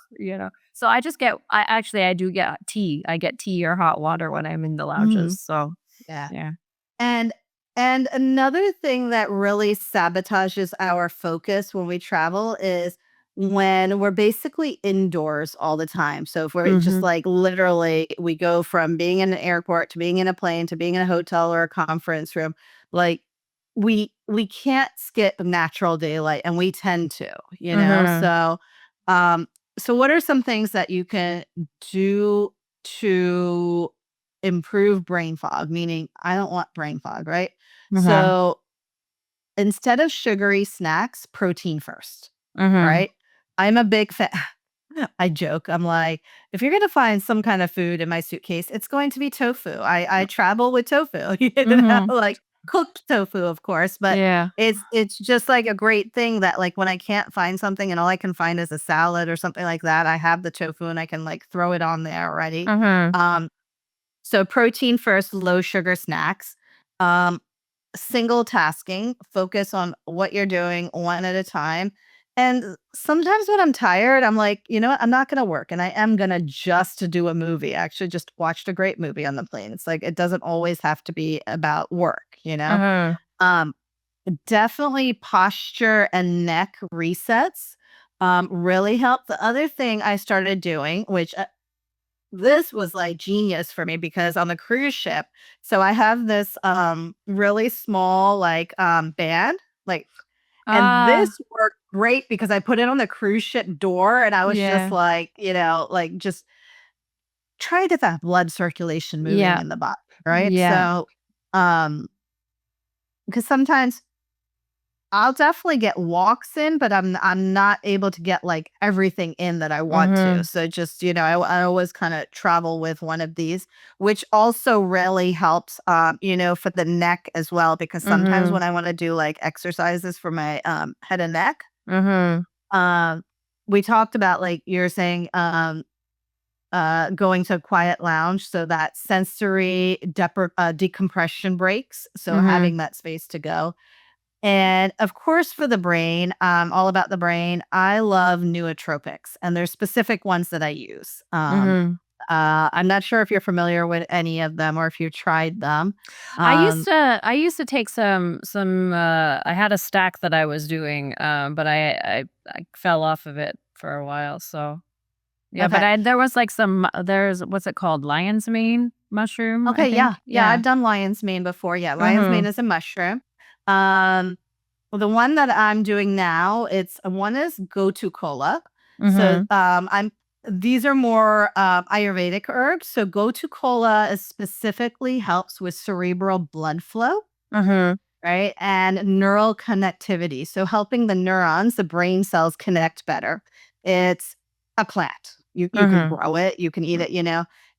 So I do get tea. I get tea or hot water when I'm in the Mhm. lounges, so, Yeah. yeah. And and another thing that really sabotages our focus when we travel is when we're basically indoors all the time. So if we're just Mhm, like literally we go from being in an airport to being in a plane to being in a hotel or a conference room, like we can't skip natural daylight and we tend to, you know. mhm, Um so what are some things that you can do to improve brain fog? Meaning, I don't want brain fog, right? mhm, So instead of sugary snacks, protein first, mhm, right? I'm a big fan. I joke. I'm like, if you're gonna find some kind of food in my suitcase, it's going to be tofu. I travel with tofu, mhm, like cooked tofu, of course. But yeah, it's just like a great thing that like when I can't find something and all I can find is a salad or something like that, I have the tofu and I can like throw it on there already. mhm, Um, so protein first, low sugar snacks. Um, Single tasking, focus on what you're doing one at a time. And sometimes when I'm tired, I'm like, you know what? I'm not going to work and I am going to just to do a movie. I actually just watched a great movie on the plane. It's like, it doesn't always have to be about work, you know? mhm, Um, Definitely posture and neck resets really help. The other thing I started doing, which this was like genius for me because on the cruise ship, so I have this really small like band, like, and ah, this worked great because I put it on the cruise ship door and I was just yeah, like, like just try to get that blood circulation moving yeah, in the body, right? yeah, So um because sometimes I'll definitely get walks in, but I'm not able to get like everything in that I want to. Mm-hmm. So just, I always kind of travel with one of these, which also really helps, for the neck as well, because sometimes Mm-hmm. when I want to do like exercises for my head and neck, Mm-hmm. um, we talked about like you're saying, going to a quiet lounge, so that sensory decompression breaks. So Mm-hmm. having that space to go. And of course, for the brain, all about the brain, I love nootropics, and there's specific ones that I use. Mm-hmm. I'm not sure if you're familiar with any of them or if you tried them. I used Um, to I used to take some I had a stack that I was doing, but I fell off of it for a while, so yeah, but okay. there was like there's what's it called? Lion's mane mushroom, I Okay. Yeah. think. Yeah. Yeah. I've done lion's mane before. Yeah. Lion's mane Mhm. is a mushroom. Um, well, the one that I'm doing now, one is gotu kola. So, Mhm. these are more Ayurvedic herbs. So, gotu kola is specifically helps with cerebral blood flow, Mhm. right? And neural connectivity. So, helping the neurons, the brain cells connect better. It's a plant. You can Mhm. grow it, you can eat it,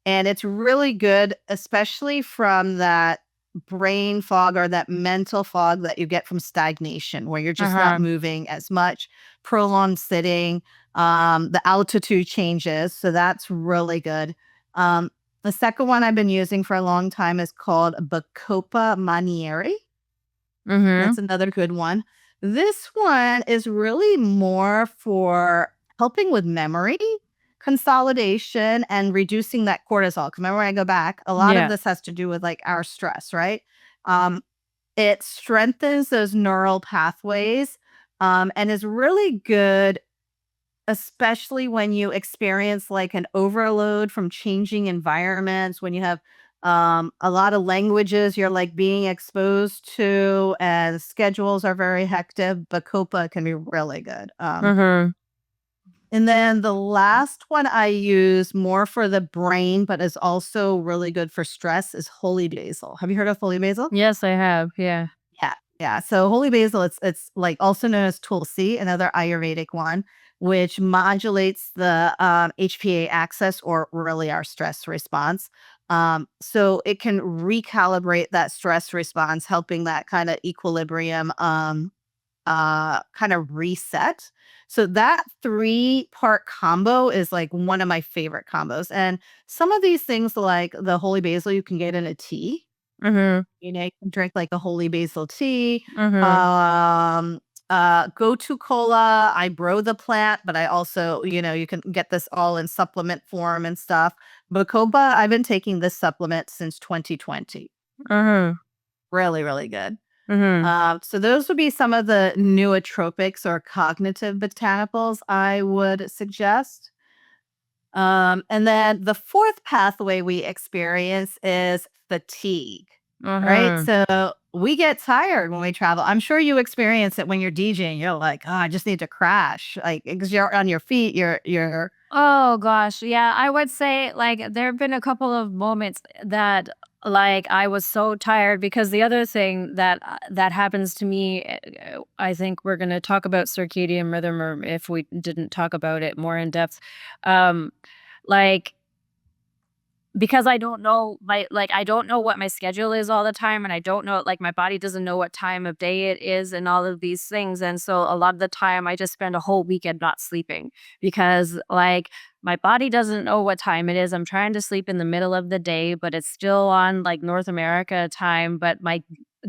and it's really good, especially from that brain fog or that mental fog that you get from stagnation, where you're just not Uh-huh. moving as much, prolonged sitting, the altitude changes. So, that's really good. Um, the second one I've been using for a long time is called Bacopa Manieri. That's Mhm. another good one. This one is really more for helping with memory consolidation and reducing that cortisol. 'Cause remember, when I go back, a lot of Yeah. this has to do with like our stress, right? Um, it strengthens those neural pathways, and is really good, especially when you experience like an overload from changing environments, when you have a lot of languages you're like being exposed to, and schedules are very hectic. Bacopa can be really good. Mhm. And then the last one I use more for the brain, but is also really good for stress, is holy basil. Have you heard of holy basil? Yes, I have. Yeah. Yeah, yeah. So holy basil, it's like also known as tulsi, another Ayurvedic one, which modulates the HPA axis, or really our stress response. So it can recalibrate that stress response, helping that kind of equilibrium kind of reset. So that three-part combo is like one of my favorite combos. And some of these things, like the holy basil, you can get in a tea. Mhm. You can drink like a holy basil tea. Mhm. Um, Gotu kola, I grow the plant, but I also, you can get this all in supplement form and stuff. Bacopa, I've been taking this supplement since 2020. Mhm. Really, really good. Mhm. So those would be some of the nootropics or cognitive botanicals I would suggest. And then the fourth pathway we experience is fatigue, right? Mhm. So we get tired when we travel. I'm sure you experience it when you're DJing. You're like, oh, I just need to crash. Like, because you're on your feet, you're, Oh gosh, yeah, I would say like there have been a couple of moments that like I was so tired because the other thing that happens to me, I think we're going to talk about circadian rhythm, or if we didn't talk about it more in depth. Um like because I don't know I don't know what my schedule is all the time, and I don't know, like, my body doesn't know what time of day it is and all of these things, and so a lot of the time I just spend a whole weekend not sleeping because, like, my body doesn't know what time it is. I'm trying to sleep in the middle of the day, but it's still on, like, North America time, but my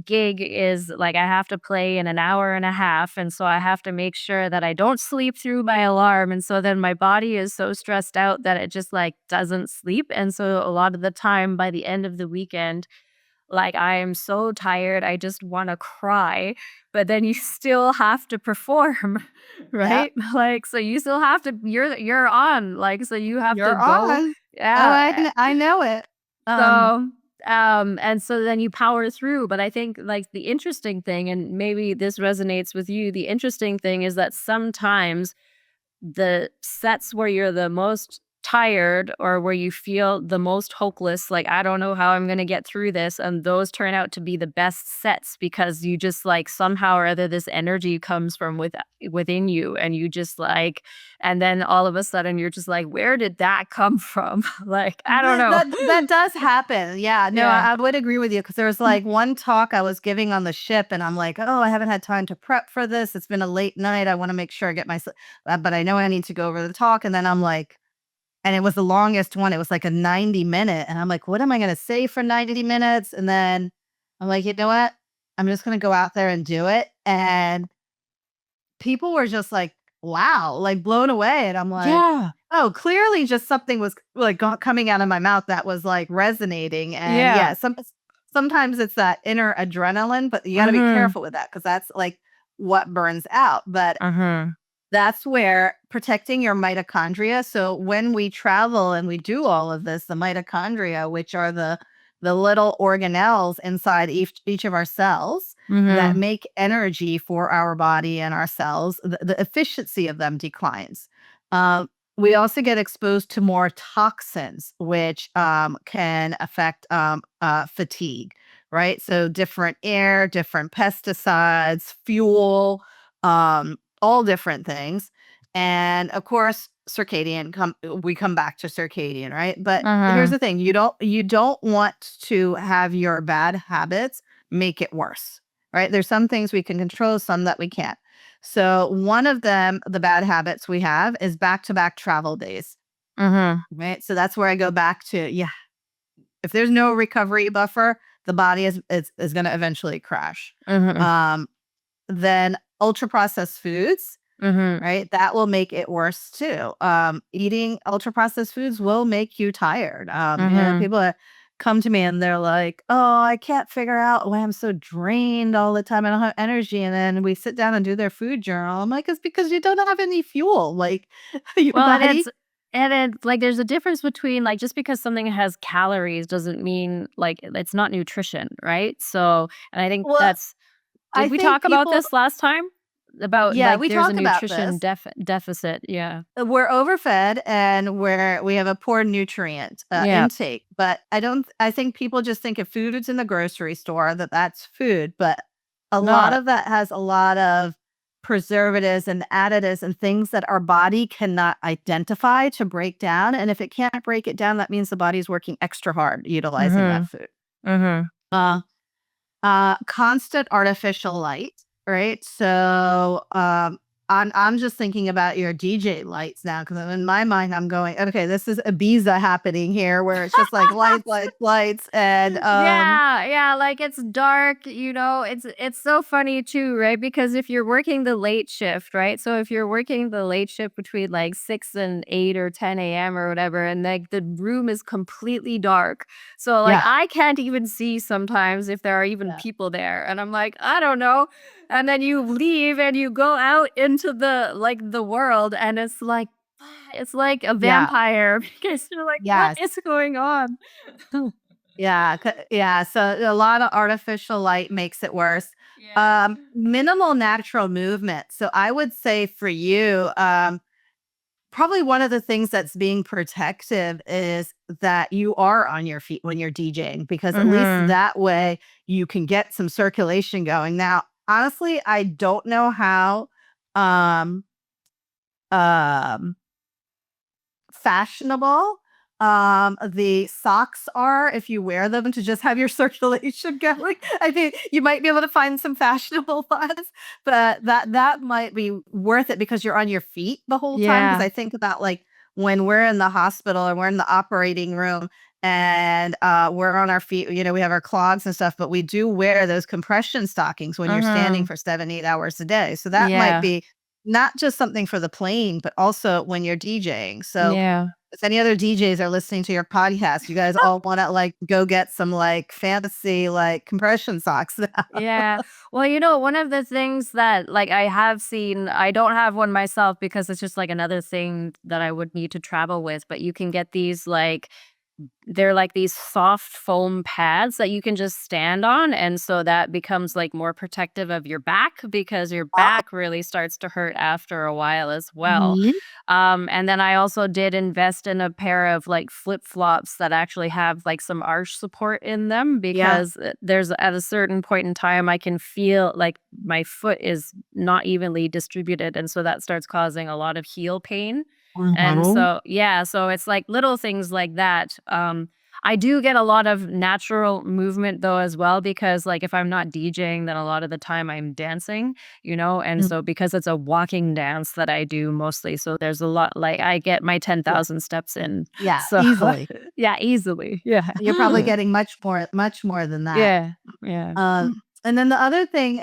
gig is like I have to play in an hour and a half, and so I have to make sure that I don't sleep through my alarm, and so then my body is so stressed out that it just, like, doesn't sleep, and so a lot of the time by the end of the weekend, like, I am so tired, I just wanna cry, but then you still have to perform, yeah, right? Like, so you still have to you're on, like, so you have to you're go. on. Oh, Yeah, I know it. Um, so, and so then you power through. But I think like the interesting thing, and maybe this resonates with you, the interesting thing is that sometimes the sets where you're the most tired or where you feel the most hopeless, like, I don't know how I'm going to get through this. And those turn out to be the best sets because you just like somehow or other this energy comes from within you and you just like, and then all of a sudden you're just like, where did that come from? Like, I don't know. That does happen. Yeah, no, Yeah. I would agree with you because there was like one talk I was giving on the ship, and I'm like, oh, I haven't had time to prep for this. It's been a late night. I want to make sure I get my, but I know I need to go over the talk. And then I'm like, and it was the longest one. It was like a 90-minute. And I'm like, what am I going to say for 90 minutes? And then I'm like, you know what? I'm just going to go out there and do it. And people were just like, wow, like blown away. And I'm like, Yeah. oh, clearly just something was like coming out of my mouth that was like resonating. And Yeah. yeah, sometimes it's that inner adrenaline, but you got to be Mhm. careful with that because that's like what burns out. But Mhm. that's where protecting your mitochondria. So when we travel and we do all of this, the mitochondria, which are the little organelles inside each of our cells that Mhm. make energy for our body and our cells, the efficiency of them declines. Um, we also get exposed to more toxins, which can affect fatigue, right? So different air, different pesticides, fuel, all different things. And of course, we come back to circadian, right? But here's Mhm. the thing, you don't want to have your bad habits make it worse, right? There's some things we can control, some that we can't. So one of them, the bad habits we have is back-to-back travel days, Mhm. right? So that's where I go back to, yeah, if there's no recovery buffer, the body is going to eventually crash. Mhm. Um, then ultra processed foods, Mhm. right? That will make it worse too. Eating ultra processed foods will make you tired. Mhm. People that come to me and they're like, "Oh, I can't figure out why I'm so drained all the time. I don't have energy." And then we sit down and do their food journal. I'm like, "It's because you don't have any fuel. Like your Well, body." and it's like there's a difference between like just because something has calories doesn't mean like it's not nutrition, right? So, and I think Well, that's I did we think talk about people. this last time? About Yeah, like we there's a talk about nutrition this. deficit. Yeah. We're overfed and we have a poor nutrient Yeah. intake. But I think people just think if food is in the grocery store that that's food, but a lot Not. of that has a lot of preservatives and additives and things that our body cannot identify to break down. And if it can't break it down, that means the body's working extra hard utilizing that Mhm. food. Mhm. Uh, constant artificial light, right? So, I'm just thinking about your DJ lights now because in my mind, I'm going, okay, this is Ibiza happening here, where it's just like lights, lights, lights, and Yeah, yeah, like it's dark, it's so funny too, right? Because if you're working the late shift, right? So if you're working the late shift between like 6 and 8 or 10 a.m. or whatever, and like the room is completely dark. So like yeah, I can't even see sometimes if there are even yeah, people there. And I'm like, I don't know. And then you leave and you go out into the world and it's like it's like a yeah, vampire because you're like, what yes, is going on? yeah, yeah. So a lot of artificial light makes it worse. Yeah. Minimal natural movement. So I would say for you, probably one of the things that's being protective is that you are on your feet when you're DJing, because at least Mhm. that way you can get some circulation going. Now, honestly, I don't know how um um fashionable the socks are if you wear them to just have your circulation going. I think you might be able to find some fashionable ones, but that might be worth it because you're on your feet the whole time. Because Yeah. I think about like when we're in the hospital or we're in the operating room and we're on our feet, we have our clogs and stuff, but we do wear those compression stockings when you're standing Mhm. for 7 8 hours a day. So that might Yeah. be not just something for the plane, but also when you're DJing. So Yeah. if any other DJs are listening to your podcast, you guys all want to like go get some like fantasy like compression socks now. Yeah. Well, one of the things that like I have seen, I don't have one myself because it's just like another thing that I would need to travel with, but you can get these like they're like these soft foam pads that you can just stand on. And so that becomes like more protective of your back because your Oh, back really starts to hurt after a while as well. mhm. And then I also did invest in a pair of like flip flops that actually have like some arch support in them Yeah. because there's at a certain point in time I can feel like my foot is not evenly distributed. And so that starts causing a lot of heel pain. And Mhm. so, yeah, so it's like little things like that. I do get a lot of natural movement though as well because like if I'm not DJing, then a lot of the time I'm dancing, and Mm. so because it's a walking dance that I do mostly, so there's a lot like I get my Yeah. 10,000 steps in. Yeah, So easily. yeah, easily. Yeah. You're probably getting much more than that. Yeah. Yeah. Um, and then the other thing,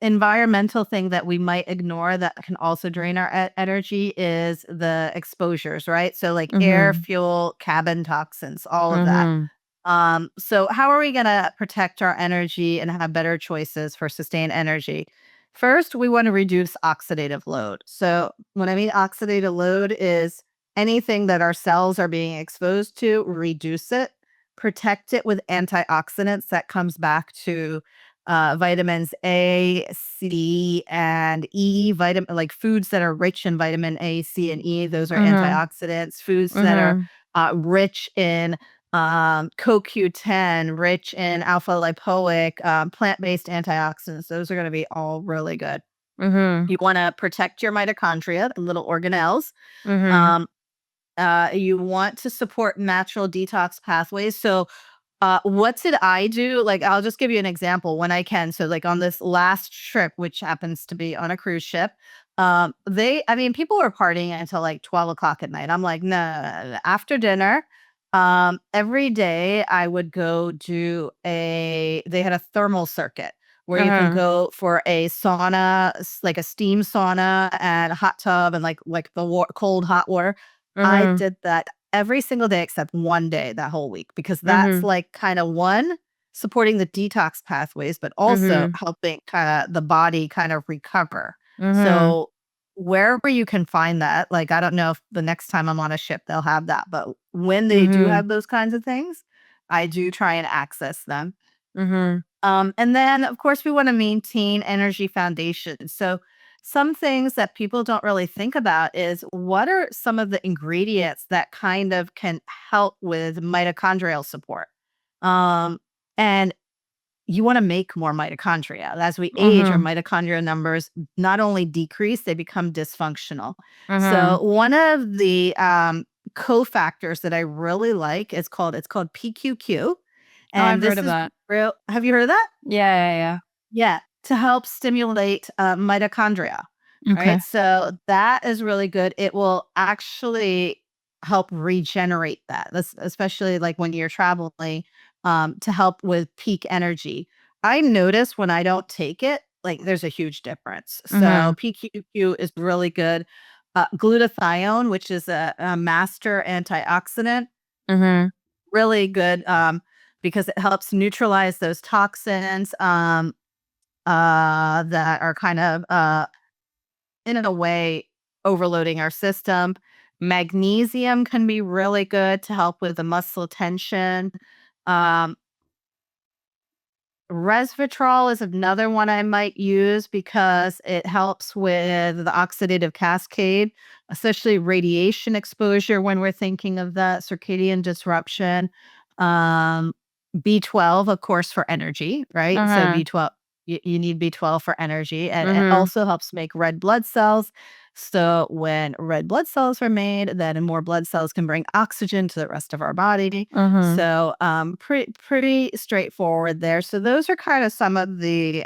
environmental thing that we might ignore that can also drain our energy is the exposures, right? So like air, Mhm. fuel, cabin toxins, all of that. Mhm. So how are we going to protect our energy and have better choices for sustained energy? First, we want to reduce oxidative load. So when I mean oxidative load is anything that our cells are being exposed to, reduce it, protect it with antioxidants that comes back to vitamins A, C, and E, vitamin like foods that are rich in vitamin A, C, and E. Those are Mhm. antioxidants. Foods that are Mhm. rich in CoQ10, rich in alpha lipoic, plant-based antioxidants. Those are going to be all really good. Mhm. You want to protect your mitochondria, the little organelles. Mhm. Um, you want to support natural detox pathways. So what did I do? Like, I'll just give you an example when I can. So, like on this last trip, which happens to be on a cruise ship, I mean, people were partying until like 12 o'clock at night. I'm like, no, no, no, no. After dinner, every day I would go do they had a thermal circuit where you can Uh-huh. go for a sauna, like a steam sauna and a hot tub and like the cold hot water. I Mhm. did that every single day except one day that whole week because that's Mhm. like kind of one supporting the detox pathways, but also Mhm. helping kind of the body kind of recover. Mhm. So wherever you can find that, like I don't know if the next time I'm on a ship they'll have that, but when they do Mhm. have those kinds of things, I do try and access them. Mhm. And then, of course, we want to maintain energy foundation. So, some things that people don't really think about is what are some of the ingredients that kind of can help with mitochondrial support? Um, and you want to make more mitochondria. As we age, our Mhm. mitochondria numbers not only decrease, they become dysfunctional. So, Mhm. one of the cofactors that I really like is called PQQ, Oh, I've and heard this of is that. real. Have you heard of that? Yeah, yeah, Yeah, to help stimulate mitochondria. yeah. Okay. Right. So that is really good. It will actually help regenerate that. That's especially like when you're traveling to help with peak energy. I notice when I don't take it, like there's a huge difference. So Mhm. PQQ is really good. Glutathione, which is a master antioxidant, Mhm. really good because it helps neutralize those toxins. That are kind of, in a way, overloading our system. Magnesium can be really good to help with the muscle tension. Um, Resveratrol is another one I might use because it helps with the oxidative cascade, especially radiation exposure when we're thinking of that circadian disruption. Um, B12, of course, for energy, right? So Mhm. B12, you need B12 for energy, and it Mhm. also helps make red blood cells. So when red blood cells are made, then more blood cells can bring oxygen to the rest of our body. Mhm. So, pretty straightforward there. So those are kind of some of the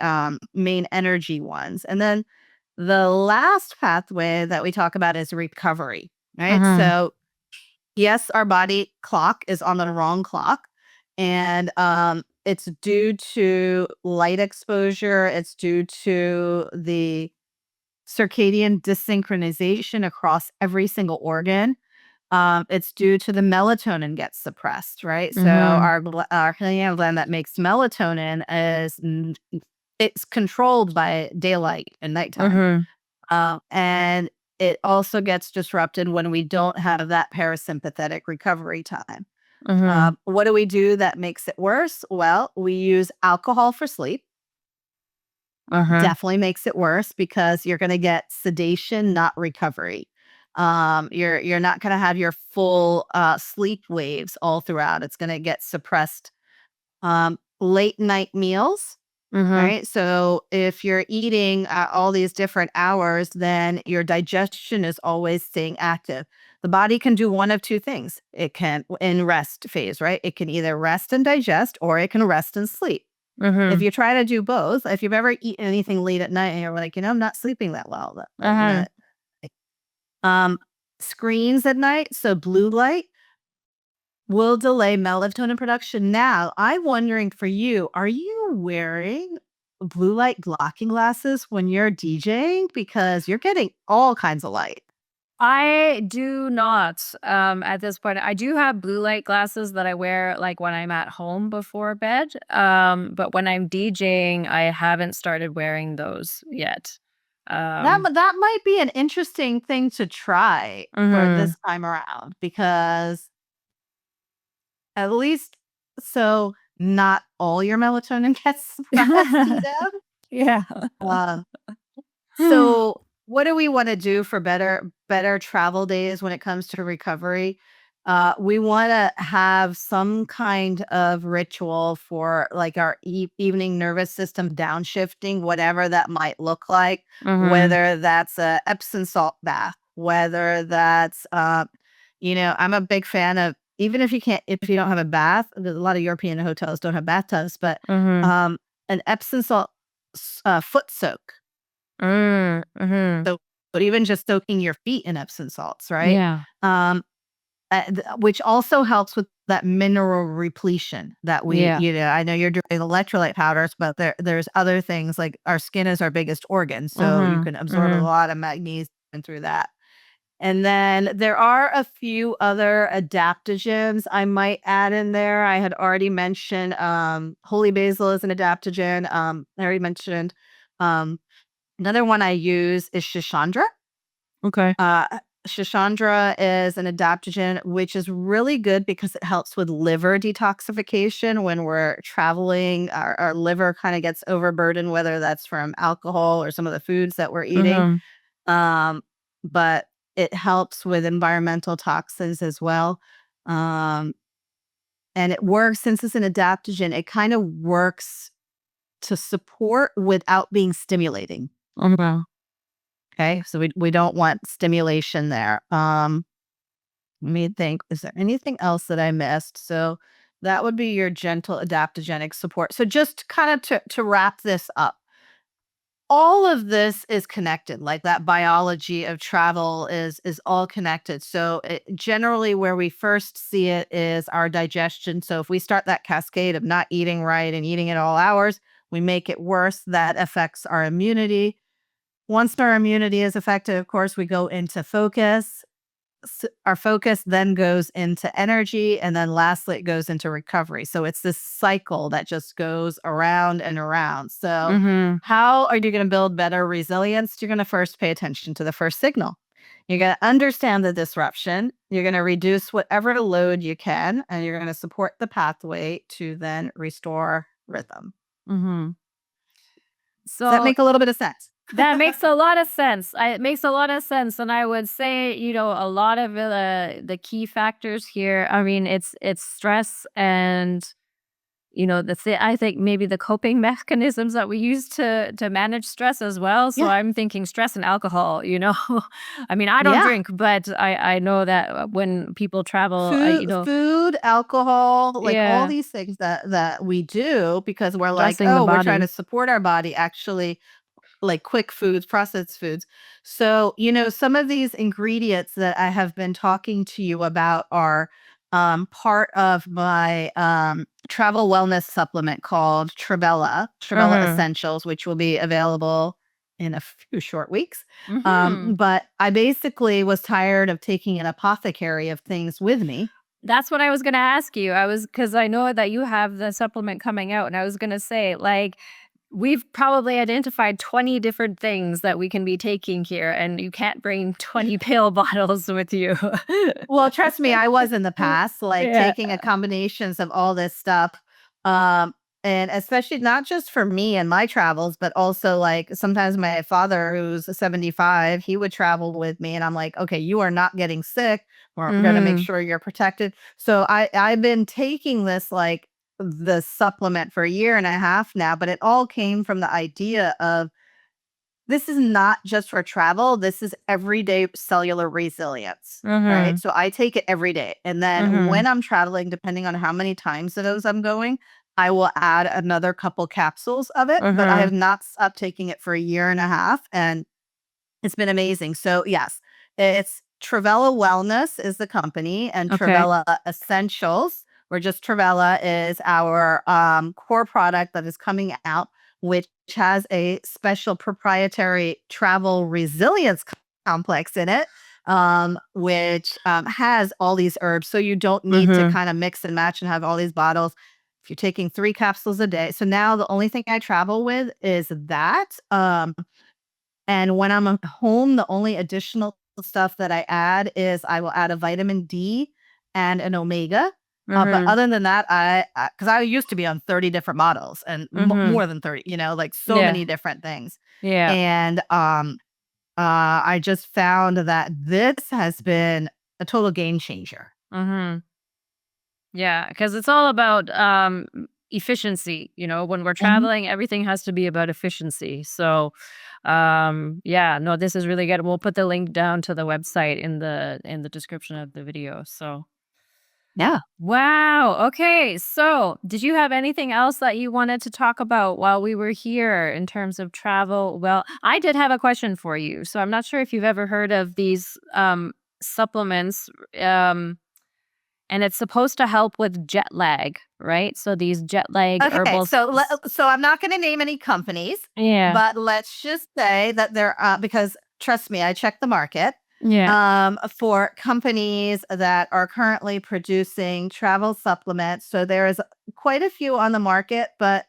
main energy ones, and then the last pathway that we talk about is recovery. Right. Mhm. So yes, our body clock is on the wrong clock, and it's due to light exposure. It's due to the circadian desynchronization across every single organ. It's due to the melatonin gets suppressed, right? So Mhm. our pineal gland that makes melatonin it's controlled by daylight and nighttime, Mhm. and it also gets disrupted when we don't have that parasympathetic recovery time. Mhm. What do we do that makes it worse? Well, we use alcohol for sleep. Mhm. Definitely makes it worse because you're going to get sedation, not recovery. You're not going to have your full sleep waves all throughout. It's going to get suppressed. Late night meals. Mhm. Right. So if you're eating at all these different hours, then your digestion is always staying active. The body can do one of two things. It can, in rest phase, right? It can either rest and digest, or it can rest and sleep. If Mhm. you try to do both, if you've ever eaten anything late at night and you're like, I'm not sleeping that well, Uh-huh. um, screens at night, so blue light will delay melatonin production. Now, I'm wondering for you, are you wearing blue light blocking glasses when you're DJing? Because you're getting all kinds of light. I do not, at this point. I do have blue light glasses that I wear, like, when I'm at home before bed, but when I'm DJing, I haven't started wearing those yet. Um That might be an interesting thing to try for Mhm. this time around because at least so not all your melatonin gets suppressed, Yeah. Uh, So, what do we wanna do for better travel days when it comes to recovery? We wanna have some kind of ritual for, like, our evening nervous system downshifting, whatever that might look like, Mhm. whether that's a Epsom salt bath, whether that's, I'm a big fan of, even if you don't have a bath, there's a lot of European hotels don't have bathtubs, but, Mhm. um, an Epsom salt foot soak. Mhm. So, but even just soaking your feet in Epsom salts, right? Yeah. Um, which also helps with that mineral repletion that Yeah. I know you're doing electrolyte powders, but there's other things like our skin is our biggest organ. So you Mhm. can absorb a Mhm. lot of magnesium through that. And then there are a few other adaptogens I might add in there. I had already mentioned holy basil is an adaptogen. I already mentioned um, another one I use is Shishandra. Okay. Uh, Shishandra is an adaptogen, which is really good because it helps with liver detoxification when we're traveling. Our liver kind of gets overburdened, whether that's from alcohol or some of the foods that we're eating. Mhm. Um, but it helps with environmental toxins as well. Um, and it works, since it's an adaptogen, it kind of works to support without being stimulating. Okay. Okay. So we don't want stimulation there. Let me think, is there anything else that I missed? So that would be your gentle adaptogenic support. So just kind of to wrap this up, all of this is connected. Like that biology of travel is all connected. So generally, where we first see it is our digestion. So if we start that cascade of not eating right and eating at all hours, we make it worse. That affects our immunity. Once our immunity is affected, of course, we go into focus. Our focus then goes into energy, and then lastly it goes into recovery. So it's this cycle that just goes around and around. So Mhm. how are you going to build better resilience? You're going to first pay attention to the first signal. You're going to understand the disruption. You're going to reduce whatever load you can, and you're going to support the pathway to then restore rhythm. Mhm. Does that So make a little bit of sense? that makes a lot of sense. It makes a lot of sense, and I would say, a lot of the key factors here. I mean, it's stress and I think maybe the coping mechanisms that we use to manage stress as well. So Yeah. I'm thinking stress and alcohol. I mean, I don't Yeah. drink, but I know that when people travel, Food, alcohol, like all yeah, these things that we do because we're like, stressing the "Oh, we're trying to body. support our body," actually, like quick foods, processed foods. So, some of these ingredients that I have been talking to you about are part of my travel wellness supplement called Trabella Mhm. Essentials, which will be available in a few short weeks. Mhm. But I basically was tired of taking an apothecary of things with me. That's what I was gonna ask you. Because I know that you have the supplement coming out, and I was gonna say, like, we've probably identified 20 different things that we can be taking here, and you can't bring 20 pill bottles with you. Well, trust me, I was in the past, like Yeah. taking a combinations of all this stuff. Um, and especially not just for me and my travels, but also like sometimes my father, who's 75, he would travel with me. And I'm like, okay, you are not getting sick. We're going to make Mhm. sure you're protected. So I've been taking this like the supplement for a year and a half now, but it all came from the idea of this is not just for travel. This is everyday cellular resilience, right? Mhm. So I take it every day. And then Mhm. when I'm traveling, depending on how many times it is I'm going, I will add another couple capsules of it. But I have Mhm. not stopped taking it for a year and a half. And it's been amazing. So yes, it's Travella Wellness is the company and Okay. Travella Essentials, where just Travella is our core product that is coming out, which has a special proprietary travel resilience complex in it, which has all these herbs. So you don't need to Mhm. kind of mix and match and have all these bottles. If you're taking 3 capsules a day. So now the only thing I travel with is that. And when I'm at home, the only additional stuff that I add is I will add a vitamin D and an omega. But Mhm. other than that, because I used to be on 30 different models and Mhm. more than 30, like so Yeah. many different things. Yeah. And I just found that this has been a total game changer. Mhm. Yeah, because it's all about efficiency. When we're Mhm. traveling, everything has to be about efficiency. So, yeah, no, this is really good. We'll put the link down to the website in the description of the video. So, Yeah. wow. Okay. So, did you have anything else that you wanted to talk about while we were here in terms of travel? Well, I did have a question for you. So, I'm not sure if you've ever heard of these supplements. And it's supposed to help with jet lag, right? So these jet lag Okay, herbals. so I'm not gonna name any companies, Yeah. but let's just say that there because trust me, I checked the market, Yeah. for companies that are currently producing travel supplements. So there is quite a few on the market, but,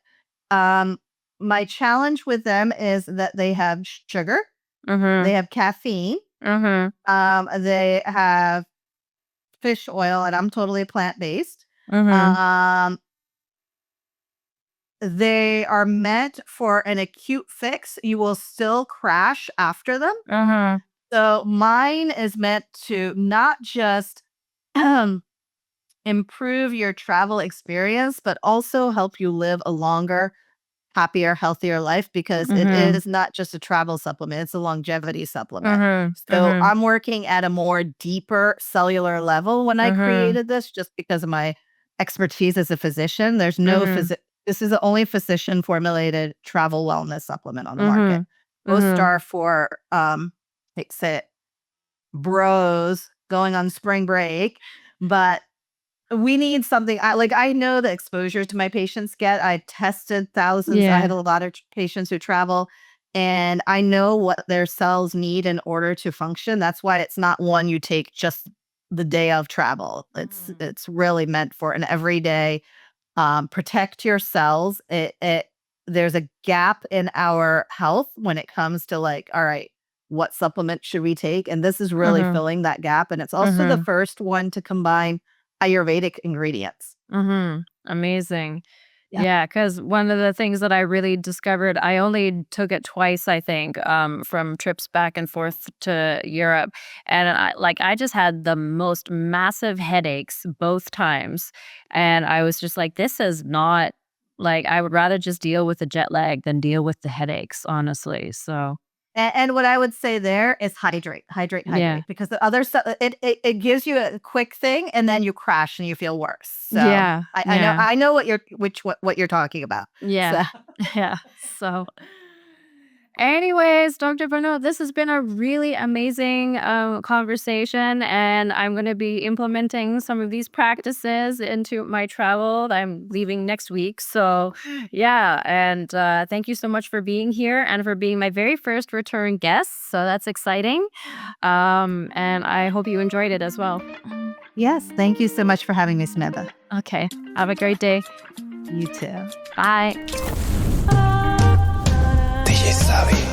um, my challenge with them is that they have sugar, they Mhm. have caffeine, Mhm. they have fish oil, and I'm totally plant-based. Mhm. Um They are meant for an acute fix. You will still crash after them. Mhm. So mine is meant to not just improve your travel experience, but also help you live a longer, happier, healthier life because it Mhm. is not just a travel supplement, it's a longevity supplement. Mhm. So Mhm. I'm working at a more deeper cellular level when I Mhm. created this, just because of my expertise as a physician. There's no Mhm. this is the only physician formulated travel wellness supplement on the market. Mhm. Most Mhm. are for like say bros going on spring break, but we need something I know the exposure to my patients get. I tested thousands. I had Yeah. a lot of patients who travel, and I know what their cells need in order to function. That's why it's not one you take just the day of travel. It's Mhm. it's really meant for an everyday, protect your cells. It there's a gap in our health when it comes to like, all right, what supplement should we take? And this is really Mhm. filling that gap. And it's also the Mhm. first one to combine Ayurvedic ingredients. Mhm. Amazing. Yeah. Yeah, because one of the things that I really discovered, I only took it twice, I think, from trips back and forth to Europe, and I just had the most massive headaches both times, and I was just like, "This is not like, I would rather just deal with the jet lag than deal with the headaches, honestly." So, And what I would say there is hydrate, hydrate, yeah. hydrate, because the other stuff it gives you a quick thing and then you crash and you feel worse. So Yeah, I know yeah, I know what you're talking about. yeah, So yeah, so anyways, Dr. Bruno, this has been a really amazing conversation, and I'm going to be implementing some of these practices into my travel. I'm leaving next week. So, yeah. And thank you so much for being here and for being my very first return guest. So, that's exciting. And I hope you enjoyed it as well. yes, thank you so much for having me, Samantha. Okay. Have a great day. You too. Bye. sabe.